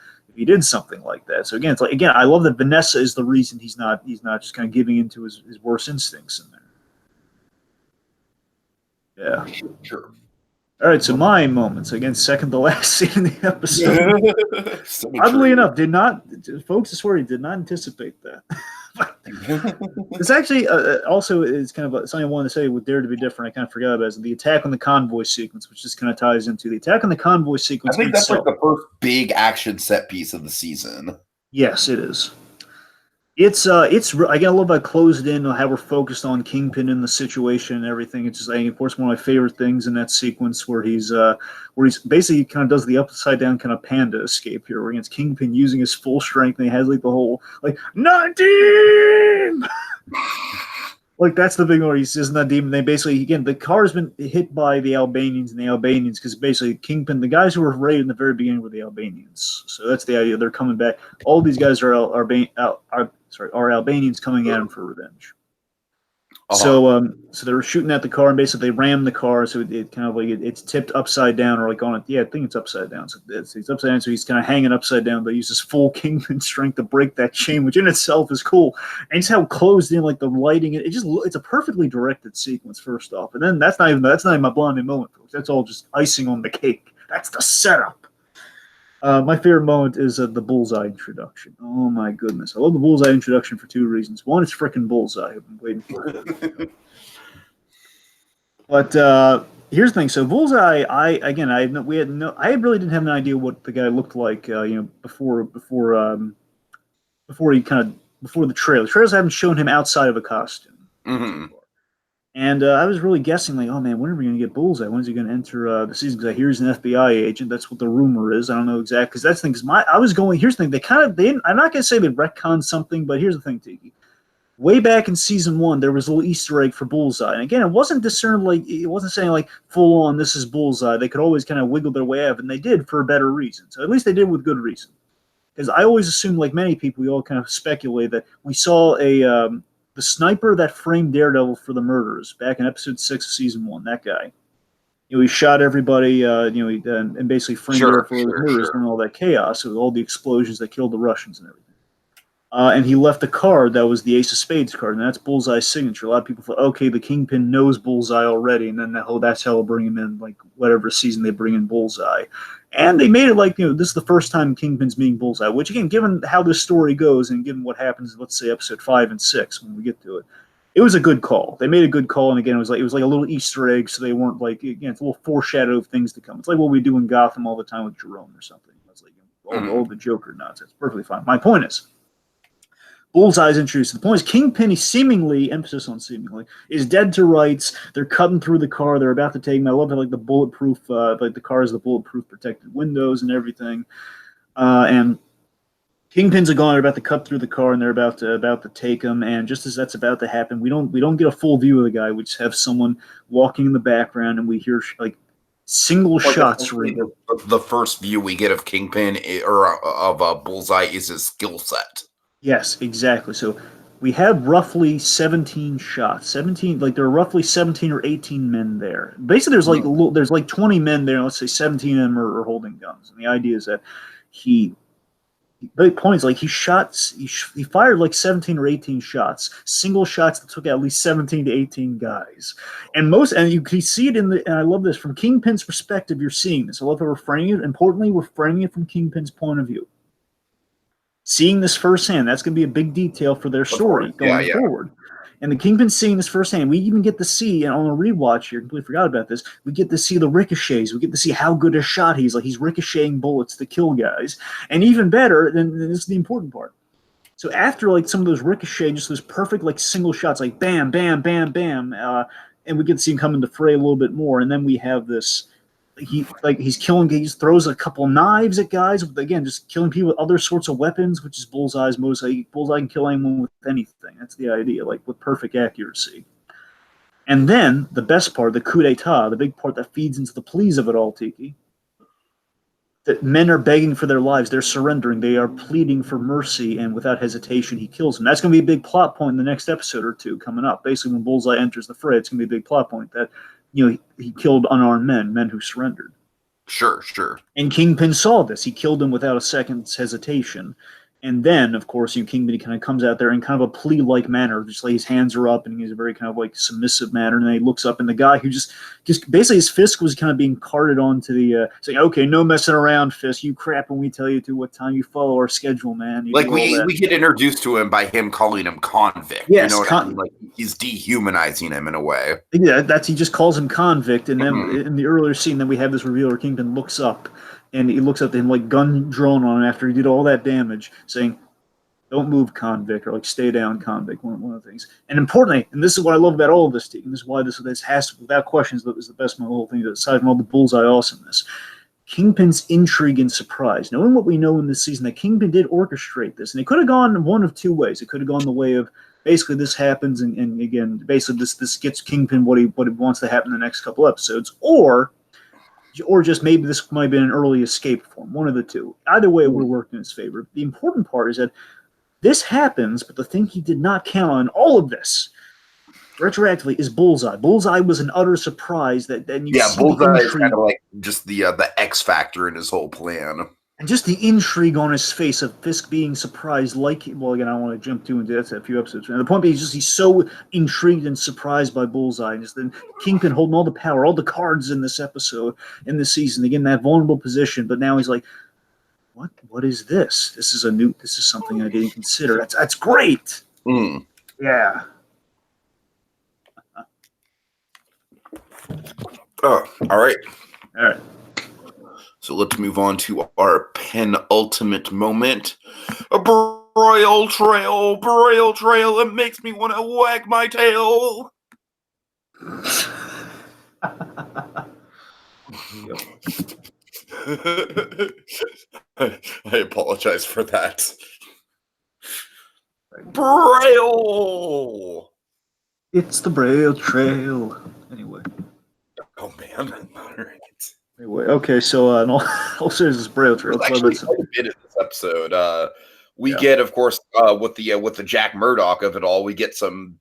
Speaker 2: did something like that. So again, it's like again, I love that Vanessa is the reason he's not just kind of giving into his worst instincts in there. Yeah.
Speaker 1: sure.
Speaker 2: All right, so my moments again, second to last scene in the episode. Oddly
Speaker 1: Symmetry.
Speaker 2: enough, folks, I swear he did not anticipate that. It's actually also is kind of something I wanted to say with Dare to be Different. I kind of forgot about is the attack on the convoy sequence, which just kind of ties into the attack on the convoy
Speaker 1: I
Speaker 2: sequence
Speaker 1: think that's like
Speaker 2: itself.
Speaker 1: the first big action set piece of the season.
Speaker 2: Yes, it is. It's I gotta love how I closed in on how we're focused on Kingpin in the situation and everything. It's just, of course, one of my favorite things in that sequence where he's basically kind of does the upside down kind of panda escape here, where it's Kingpin using his full strength and he has like the whole like 19. Like that's the big one. He says Nadim. They basically again the car has been hit by the Albanians because basically Kingpin, the guys who were raided in the very beginning were the Albanians. So that's the idea. They're coming back. All these guys are Albanians coming at him for revenge. So they were shooting at the car and basically they rammed the car, so it kind of like it's tipped upside down or like on it. Yeah, I think it's upside down. So it's upside down, so he's kind of hanging upside down. But he uses full Kingpin strength to break that chain, which in itself is cool. And it's how closed in, like the lighting. It's a perfectly directed sequence. First off, and then that's not even my blondie moment, folks. That's all just icing on the cake. That's the setup. My favorite moment is the Bullseye introduction. Oh my goodness, I love the Bullseye introduction for two reasons. One, it's freaking Bullseye. I've been waiting for it. But here's the thing. So Bullseye, I really didn't have an idea what the guy looked like. Before he before the trailer. The trailers haven't shown him outside of a costume.
Speaker 1: Mm-hmm.
Speaker 2: And I was really guessing, like, oh man, when are we going to get Bullseye? When's he going to enter the season? Because I hear he's an FBI agent. That's what the rumor is. I don't know exactly. Because that's the thing. Here's the thing. I'm not going to say they retconned something, but here's the thing, Tiki. Way back in season 1, there was a little Easter egg for Bullseye. And again, it wasn't discerned it wasn't saying like full on, this is Bullseye. They could always kind of wiggle their way out, and they did for a better reason. So at least they did with good reason. Because I always assumed, like many people, we all kind of speculate that we saw the sniper that framed Daredevil for the murders back in episode 6 of season 1. That guy, he shot everybody, and basically framed Daredevil for the murders and all that chaos with all the explosions that killed the Russians and everything. And he left a card that was the Ace of Spades card, and that's Bullseye's signature. A lot of people thought, okay, the Kingpin knows Bullseye already, and then that's how they'll bring him in, like whatever season they bring in Bullseye. And they made it like, this is the first time Kingpin's meeting Bullseye, which again, given how this story goes and given what happens, let's say episode 5 and 6 when we get to it, it was a good call. They made a good call, and again, it was like a little Easter egg, so they weren't like, again, it's a little foreshadow of things to come. It's like what we do in Gotham all the time with Jerome or something. It's like all the Joker nonsense. Perfectly fine. My point is, Bullseye's introduced. The point is, Kingpin is seemingly, emphasis on seemingly, is dead to rights. They're cutting through the car. They're about to take him. I love how like the bulletproof, like the car has the bulletproof protected windows and everything. And Kingpins are gone. They're about to cut through the car, and they're about to take him. And just as that's about to happen, we don't get a full view of the guy. We just have someone walking in the background, and we hear like single shots ring.
Speaker 1: The first view we get of Kingpin or of Bullseye is his skill set.
Speaker 2: Yes, exactly. So we have roughly 17 shots. 17, like there are roughly 17 or 18 men there. Basically, there's like 20 men there. Let's say 17 of them are holding guns. And the idea is that the point is like he fired like 17 or 18 shots, single shots that took out at least 17 to 18 guys. And you can see it and I love this from Kingpin's perspective. You're seeing this. I love how we're framing it. Importantly, we're framing it from Kingpin's point of view. seeing this firsthand. That's going to be a big detail for their story going forward. And the Kingpin's seeing this firsthand. We even get to see, and on a rewatch here, completely forgot about this, we get to see the ricochets. We get to see how good a shot he's. Like, he's ricocheting bullets to kill guys. And even better, and this is the important part. So after, like, some of those ricochet, just those perfect, like, single shots, like, bam, bam, bam, bam, and we get to see him come into fray a little bit more, and then we have this, he's killing, he just throws a couple knives at guys, again, just killing people with other sorts of weapons, which is Bullseye's most, Bullseye can kill anyone with anything. That's the idea, like, with perfect accuracy. And then, the best part, the coup d'etat, the big part that feeds into the pleas of it all, Tiki, that men are begging for their lives, they're surrendering, they are pleading for mercy, and without hesitation, he kills them. That's going to be a big plot point in the next episode or two coming up. Basically, when Bullseye enters the fray, it's going to be a big plot point that, he killed unarmed men who surrendered.
Speaker 1: Sure.
Speaker 2: And Kingpin saw this. He killed them without a second's hesitation. And then, of course, Kingpin kind of comes out there in kind of a plea-like manner, just like his hands are up, and he's a very kind of like submissive manner. And then he looks up, and the guy who just basically his Fisk was kind of being carted onto the saying, "Okay, no messing around, Fisk. You crap when we tell you to. What time you follow our schedule, man."
Speaker 1: Like we get introduced to him by him calling him convict.
Speaker 2: Yes,
Speaker 1: I mean? Like he's dehumanizing him in a way.
Speaker 2: Yeah, he just calls him convict, and then in the earlier scene, then we have this reveal where Kingpin looks up. And he looks at him like gun drawn on him after he did all that damage, saying, "Don't move, convict," or like "Stay down, convict." One of the things. And importantly, and this is what I love about all of this, and this is why this has, without questions, is the best of my whole thing, aside from all the Bullseye awesomeness. Kingpin's intrigue and surprise. Knowing what we know in this season, that Kingpin did orchestrate this. And it could have gone one of two ways. It could have gone the way of, basically this happens, and again, basically this gets Kingpin what he wants to happen in the next couple episodes, or just maybe this might have been an early escape for him, one of the two. Either way, we're working in his favor. The important part is that this happens, but the thing he did not count on all of this, retroactively, is Bullseye. Bullseye was an utter surprise that then you see
Speaker 1: Bullseye is kind of like just the X factor in his whole plan.
Speaker 2: And just the intrigue on his face of Fisk being surprised, well, again, I don't want to jump too into that a few episodes. And the point being, he's so intrigued and surprised by Bullseye. And just then Kingpin holding all the power, all the cards in this episode, in this season, again, that vulnerable position. But now he's like, what is this? This is something I didn't consider. That's great. Yeah.
Speaker 1: Oh, all right.
Speaker 2: All right.
Speaker 1: So let's move on to our penultimate moment. A broil trail, it makes me want to wag my tail. I apologize for that. Braille!
Speaker 2: It's the Braille Trail. Anyway.
Speaker 1: Oh, man. All right.
Speaker 2: Anyway, okay, so all seriousness, Braille Trail.
Speaker 1: There's actually quite a bit in this episode. We get, of course, with the Jack Murdoch of it all, we get some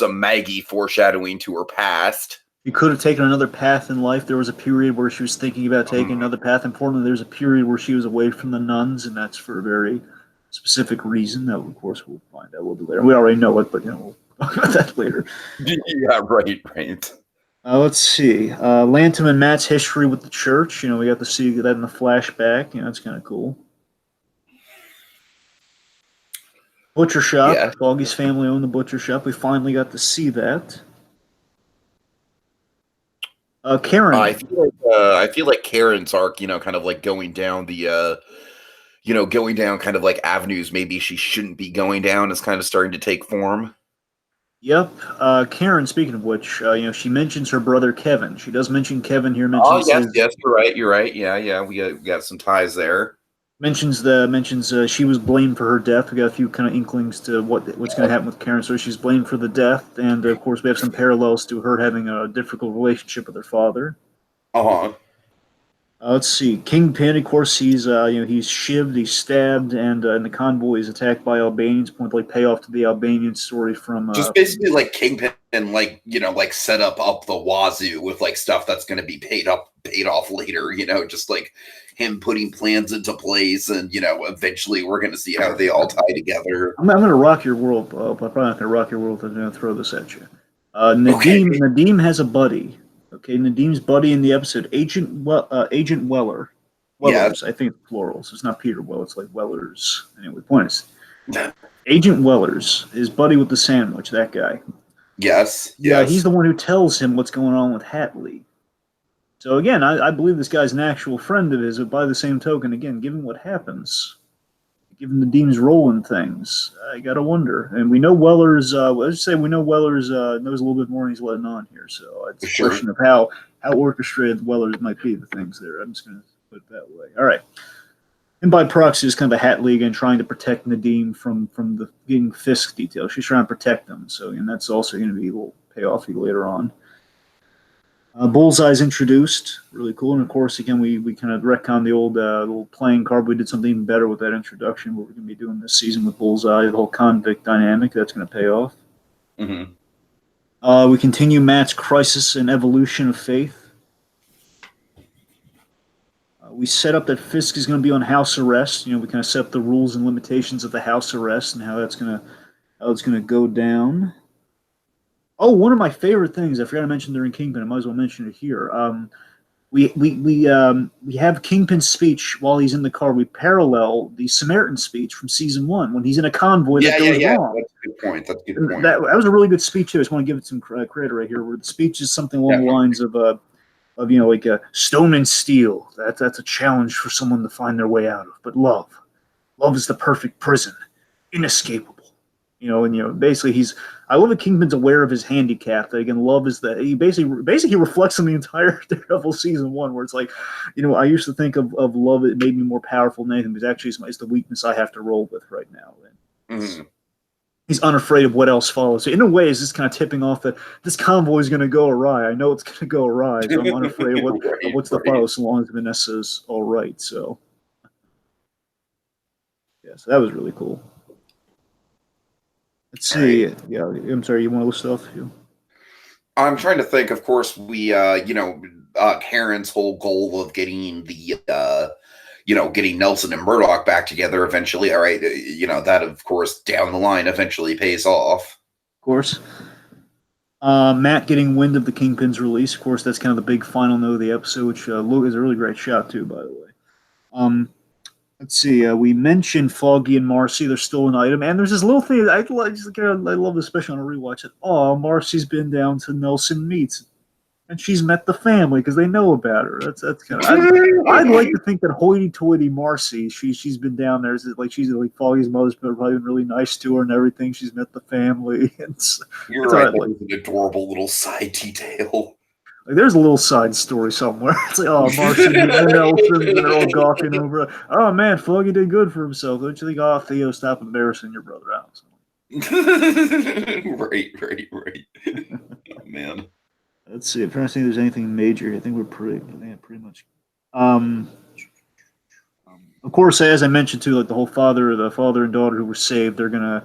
Speaker 1: Maggie foreshadowing to her past.
Speaker 2: She could have taken another path in life. There was a period where she was thinking about taking another path. Importantly, there's a period where she was away from the nuns, and that's for a very specific reason that, of course, we'll find out a little bit later. We already know it, but we'll talk about that later.
Speaker 1: Yeah, right.
Speaker 2: Let's see. Lantham and Matt's history with the church. We got to see that in the flashback. That's kind of cool. Butcher shop. Yeah. Foggy's family owned the butcher shop. We finally got to see that. Karen.
Speaker 1: I feel like Karen's arc, kind of like going down the, going down kind of like avenues maybe she shouldn't be going down is kind of starting to take form.
Speaker 2: Yep. Karen, speaking of which, she mentions her brother Kevin. She does mention Kevin here.
Speaker 1: Yes, you're right. Yeah, we got some ties there.
Speaker 2: Mentions she was blamed for her death. We got a few kind of inklings to what's going to happen with Karen. So she's blamed for the death, and of course we have some parallels to her having a difficult relationship with her father. Let's see. Kingpin, of course, he's shivved, he's stabbed, and the convoy is attacked by Albanians. Point like payoff to the Albanian story from
Speaker 1: just basically like Kingpin, like set up the wazoo with like stuff that's going to be paid off later. Just like him putting plans into place, and eventually we're going to see how they all tie together.
Speaker 2: I'm going to rock your world. I'm probably not going to rock your world. I'm going to throw this at you. Nadim has a buddy. Okay, Nadim's buddy in the episode, Agent Weller.
Speaker 1: Yeah.
Speaker 2: Wellers, I think plural, so it's not Peter Well, it's like Wellers. Anyway, the point is, Agent Wellers, his buddy with the sandwich, that guy.
Speaker 1: Yes.
Speaker 2: Yeah, he's
Speaker 1: Yes.
Speaker 2: the one who tells him what's going on with Hatley. So again, I believe this guy's an actual friend of his, but by the same token, again, given what happens, given the Dean's role in things, I gotta wonder. And we know Wellers. Let's just say we know Wellers knows a little bit more than he's letting on here. So it's a
Speaker 1: Sure.
Speaker 2: question of how orchestrated Wellers might be. The things there. I'm just gonna put it that way. All right. And by proxy, it's kind of a hat league and trying to protect Nadim from the getting Fisk details. She's trying to protect them. So, and that's also going to be a little payoffy later on. Bullseye's introduced, really cool. And of course, again, we kind of retcon the old little playing card. We did something even better with that introduction. What we're going to be doing this season with Bullseye, the whole convict dynamic, that's going to pay off.
Speaker 1: Mm-hmm.
Speaker 2: We continue Matt's crisis and evolution of faith. We set up that Fisk is going to be on house arrest. You know, we kind of set up the rules and limitations of the house arrest and how it's going to go down. Oh, one of my favorite things I forgot to mention during Kingpin. I might as well mention it here. We have Kingpin's speech while he's in the car. We parallel the Samaritan speech from season 1 when he's in a convoy that goes wrong.
Speaker 1: That's a good point. That's a good point.
Speaker 2: That was a really good speech too. I just want to give it some credit right here. Where the speech is something along the lines of like a stone and steel. That's a challenge for someone to find their way out of. But love is the perfect prison, inescapable. And basically I love that Kingpin's aware of his handicap. That again, love is that he basically reflects on the entire Daredevil season 1, where it's like, I used to think of love, it made me more powerful than anything, but actually it's the weakness I have to roll with right now. And he's unafraid of what else follows. So in a way, it's just kind of tipping off that this convoy is going to go awry. I know it's going to go awry, so I'm unafraid of what's the follow, so long as Vanessa's all right. So yeah, so that was really cool. Let's see. Right. Yeah, I'm sorry. You want to list off?
Speaker 1: I'm trying to think. Of course, we, Karen's whole goal of getting the, getting Nelson and Murdoch back together eventually. All right, that of course down the line eventually pays off.
Speaker 2: Of course. Matt getting wind of the Kingpin's release. Of course, that's kind of the big final note of the episode, which Luke is a really great shot too, by the way. Let's see. We mentioned Foggy and Marcy. They're still an item, and there's this little thing. I love this, especially on a rewatch. Marcy's been down to Nelson Meets, and she's met the family because they know about her. That's kind of. I'd like to think that hoity-toity Marcy, she's been down there. She's like Foggy's mother's probably been really nice to her and everything. She's met the family.
Speaker 1: You're right. That was an adorable little side detail.
Speaker 2: Like, there's a little side story somewhere. It's like, Marcy and Nelson, they're all gawking over. Oh, man, Foggy did good for himself. Don't you think, Theo, stop embarrassing your brother out?
Speaker 1: Right. Oh, man.
Speaker 2: Let's see. I'm trying to think if there's anything major. I think we're pretty much. Of course, as I mentioned, too, like the father and daughter who were saved, they're going to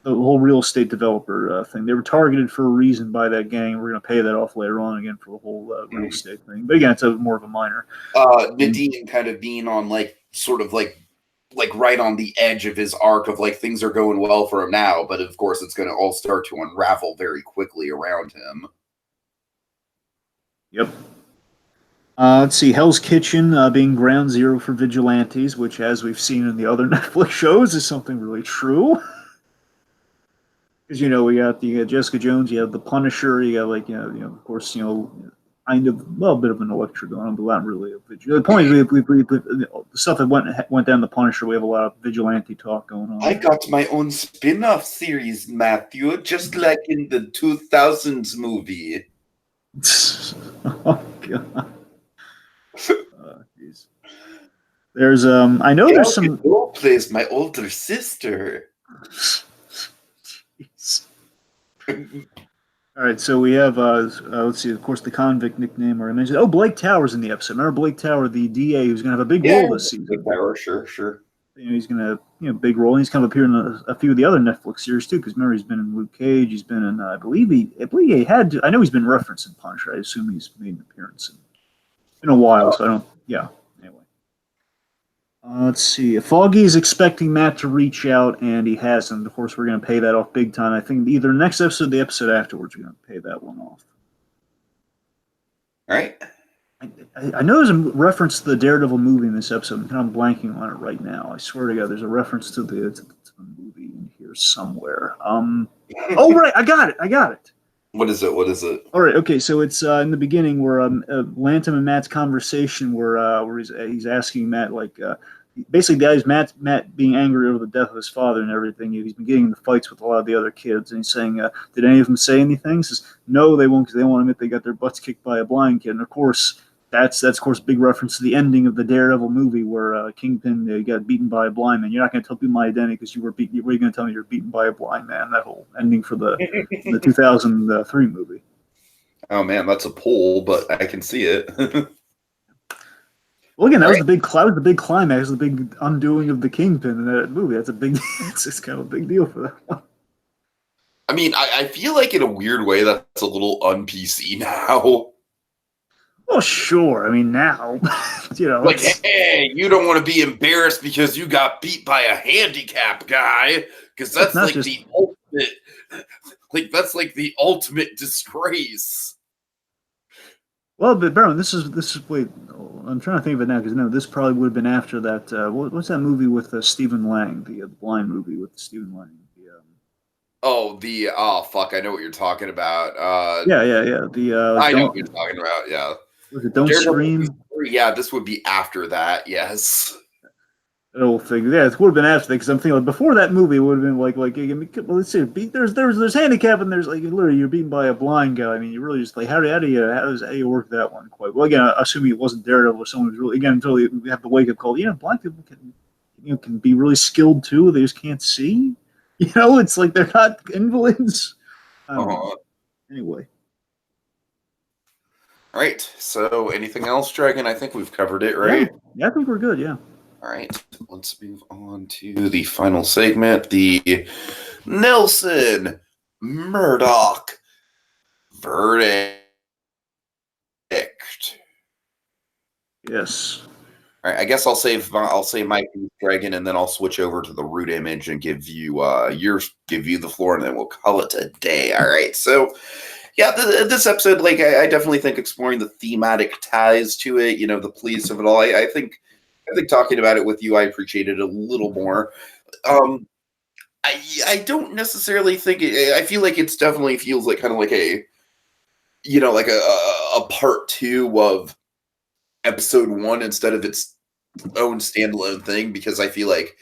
Speaker 2: the whole real estate developer thing. They were targeted for a reason by that gang. We're going to pay that off later on again for the whole real estate thing. But again, it's more of a minor.
Speaker 1: Nadine kind of being on sort of right on the edge of his arc of things are going well for him now, but of course it's going to all start to unravel very quickly around him.
Speaker 2: Yep. Let's see. Hell's Kitchen being ground zero for vigilantes, which, as we've seen in the other Netflix shows, is something really true. Because we got the Jessica Jones, you have the Punisher, you got of course, kind of a bit of an Electra going on, but not really a vigilante. The point is, the stuff that went down the Punisher, we have a lot of vigilante talk going on.
Speaker 1: I got my own spin-off series, Matthew, just like in the 2000s movie.
Speaker 2: Oh God. There's I know there's some.
Speaker 1: Who plays my older sister?
Speaker 2: All right, so we have let's see, of course, the convict nickname I mentioned. Oh, Blake Tower's in the episode. Remember Blake Tower, the DA, who's going to have a big role this season.
Speaker 1: Blake Tower, sure.
Speaker 2: He's going to have big role. And he's kind of appeared in a few of the other Netflix series too. Because remember, he's been in Luke Cage. He's been in I believe he had. I know he's been referenced in Punisher. I assume he's made an appearance. It's been a while, so I don't. Yeah. Anyway, let's see. Foggy is expecting Matt to reach out, and he hasn't. Of course, we're going to pay that off big time. I think either the next episode or the episode afterwards, we're going to pay that one off.
Speaker 1: All right.
Speaker 2: I know there's a reference to the Daredevil movie in this episode. I'm kind of blanking on it right now. I swear to God, there's a reference to the movie in here somewhere. Oh, right, I got it.
Speaker 1: What is it?
Speaker 2: All right, okay, so it's in the beginning where Lantham and Matt's conversation where he's asking Matt basically the guy's Matt being angry over the death of his father and everything. He's been getting into fights with a lot of the other kids, and he's saying, "Did any of them say anything?" He says, "No, they won't, because they won't admit they got their butts kicked by a blind kid." And of course, that's of course a big reference to the ending of the Daredevil movie where Kingpin got beaten by a blind man. You're not going to tell people my identity because you were beaten. Were you going to tell me you're beaten by a blind man? That whole ending for the 2003 movie.
Speaker 1: Oh man, that's a pull, but I can see it.
Speaker 2: Well, again, that was the big climax, the big undoing of the Kingpin in that movie. That's a big, it's kind of a big deal for that one.
Speaker 1: I mean, I feel like in a weird way that's a little un-PC now.
Speaker 2: Well, sure. I mean, now,
Speaker 1: like, hey, you don't want to be embarrassed because you got beat by a handicap guy, because that's like the ultimate, that's like the ultimate disgrace.
Speaker 2: Well, but Baron, this is wait. I'm trying to think of it now because no, this probably would have been after that. What's that movie with Stephen Lang, the blind movie with Stephen Lang?
Speaker 1: Oh fuck, I know what you're talking about.
Speaker 2: Yeah.
Speaker 1: I know what you're talking about. Yeah.
Speaker 2: Was it Don't Scream?
Speaker 1: Yeah, this would be after that. Yes.
Speaker 2: That whole thing. Yeah, it would have been after that because I'm thinking like, before that movie it would have been like well, let's see, there's handicap and there's like literally you're beaten by a blind guy. I mean, you really just like how does you work that one quite well? Again, assuming it wasn't Daredevil or someone who's really until we have the wake up call. Blind people can be really skilled too. They just can't see. It's like they're not invalids. Anyway.
Speaker 1: All right. So, anything else, Dragon? I think we've covered it, right?
Speaker 2: Yeah, I think we're good. Yeah.
Speaker 1: All right. Let's move on to the final segment: the Nelson Murdoch verdict.
Speaker 2: Yes.
Speaker 1: All right. I guess I'll say my Dragon, and then I'll switch over to the root image and give you the floor, and then we'll call it a day. All right. So. Yeah, this episode, like, I definitely think exploring the thematic ties to it, the pleas of it all. I think talking about it with you, I appreciate it a little more. I don't necessarily think I feel like it's definitely feels like kind of like a, like a part two of episode one instead of its own standalone thing, because I feel like,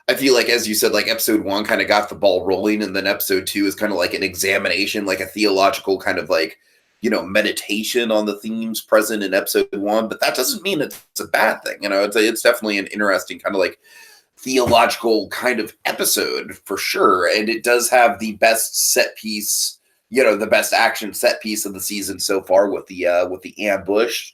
Speaker 1: as you said, like episode one kind of got the ball rolling, and then episode two is kind of like an examination, like a theological kind of like, meditation on the themes present in episode one. But that doesn't mean it's a bad thing. It's definitely an interesting kind of like theological kind of episode for sure. And it does have the best set piece, the best action set piece of the season so far with the ambush.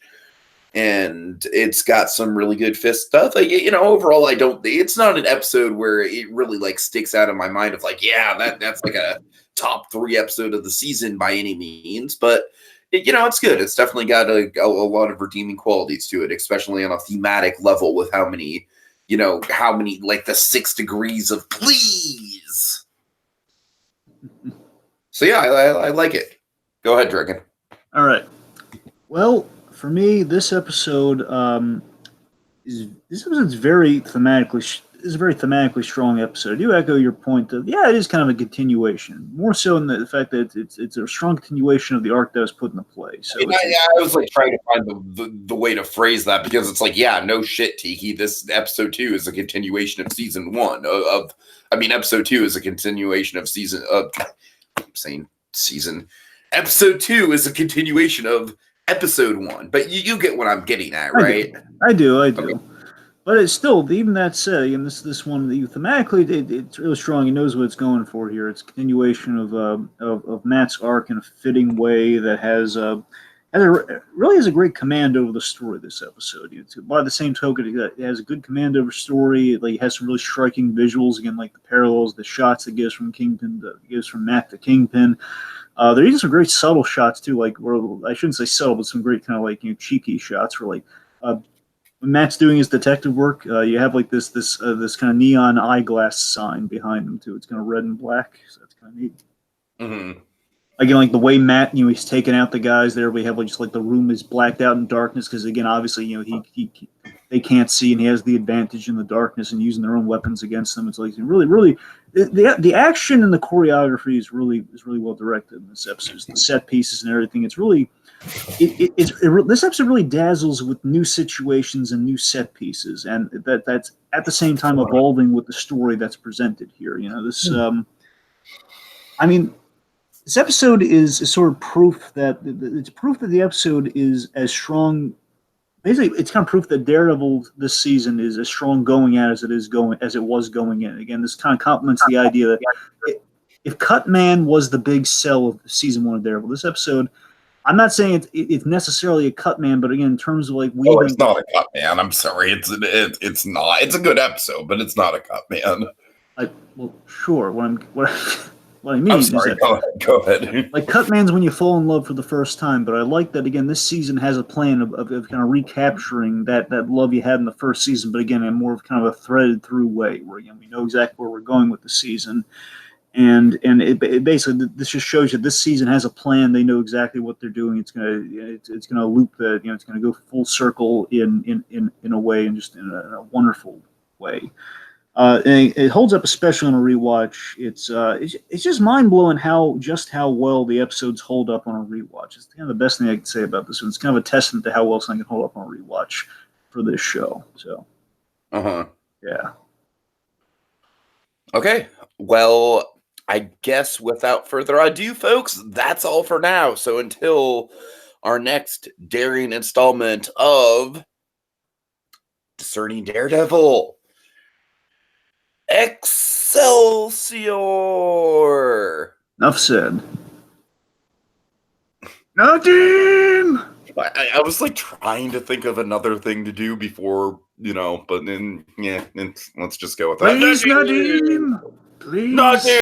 Speaker 1: And it's got some really good fist stuff. Like, overall, it's not an episode where it really like sticks out in my mind of like, yeah, that's like a top 3 episode of the season by any means. But, it's good. It's definitely got a lot of redeeming qualities to it, especially on a thematic level with how many like the 6 degrees of please. So, yeah, I like it. Go ahead, Dragon.
Speaker 2: All right. Well, for me, this episode is very thematically. Is a very thematically strong episode. I do echo your point that it is kind of a continuation, more so in the fact that it's a strong continuation of the arc that was put into play. So
Speaker 1: I was like trying to find the way to phrase that, because it's like, no shit, Tiki. This episode 2 is a continuation of season 1 episode 2 is a continuation of season. I'm saying season. Episode 2 is a continuation of episode 1, but you get what I'm getting at, right?
Speaker 2: I do.
Speaker 1: Okay.
Speaker 2: But it's still, even that said, and this one, thematically, it's really strong. He knows what it's going for here. It's a continuation of Matt's arc in a fitting way that really has a great command over the story. This episode, by the same token, it has a good command over story. It has some really striking visuals. Again, like the parallels, the shots it gives from Matt to Kingpin. There are even some great subtle shots too, like I shouldn't say subtle, but some great kind of like cheeky shots where like when Matt's doing his detective work, you have like this kind of neon eyeglass sign behind him too. It's kind of red and black, so that's kind of neat.
Speaker 1: Mm-hmm.
Speaker 2: Again, like the way Matt, he's taking out the guys there. We have just like the room is blacked out in darkness because again, obviously, they can't see and he has the advantage in the darkness and using their own weapons against them. It's like really the action and the choreography is really well directed in this episode. The set pieces and everything. It's really this episode really dazzles with new situations and new set pieces, and that's at the same time evolving with the story that's presented here. This episode is sort of proof that the episode is as strong. Basically, it's kind of proof that Daredevil this season is as strong going out as it was going in. Again, this kind of complements the idea that if Cutman was the big sell of season 1 of Daredevil, this episode, I'm not saying it's necessarily a Cutman, but again, in terms of like
Speaker 1: it's not a Cutman. I'm sorry, it's not. It's a good episode, but it's not a Cutman.
Speaker 2: Well, sure. What I mean
Speaker 1: I'm sorry,
Speaker 2: is that,
Speaker 1: go ahead.
Speaker 2: Like Cutman's when you fall in love for the first time, but I like that again. This season has a plan of kind of recapturing that love you had in the first season, but again in more of kind of a threaded through way, where again we know exactly where we're going with the season, and it basically this just shows you this season has a plan. They know exactly what they're doing. It's gonna loop it's gonna go full circle in a way, and just in a wonderful way. And it holds up especially on a rewatch. It's just mind blowing how well the episodes hold up on a rewatch. It's kind of the best thing I can say about this one. It's kind of a testament to how well something can hold up on a rewatch for this show. So, yeah.
Speaker 1: Okay, well, I guess without further ado, folks, that's all for now. So until our next daring installment of Discerning Daredevil. Excelsior!
Speaker 2: Enough said. Nothing!
Speaker 1: I was like trying to think of another thing to do before, but then, let's just go with that.
Speaker 2: Please, Nadine! Please!
Speaker 1: Nadine!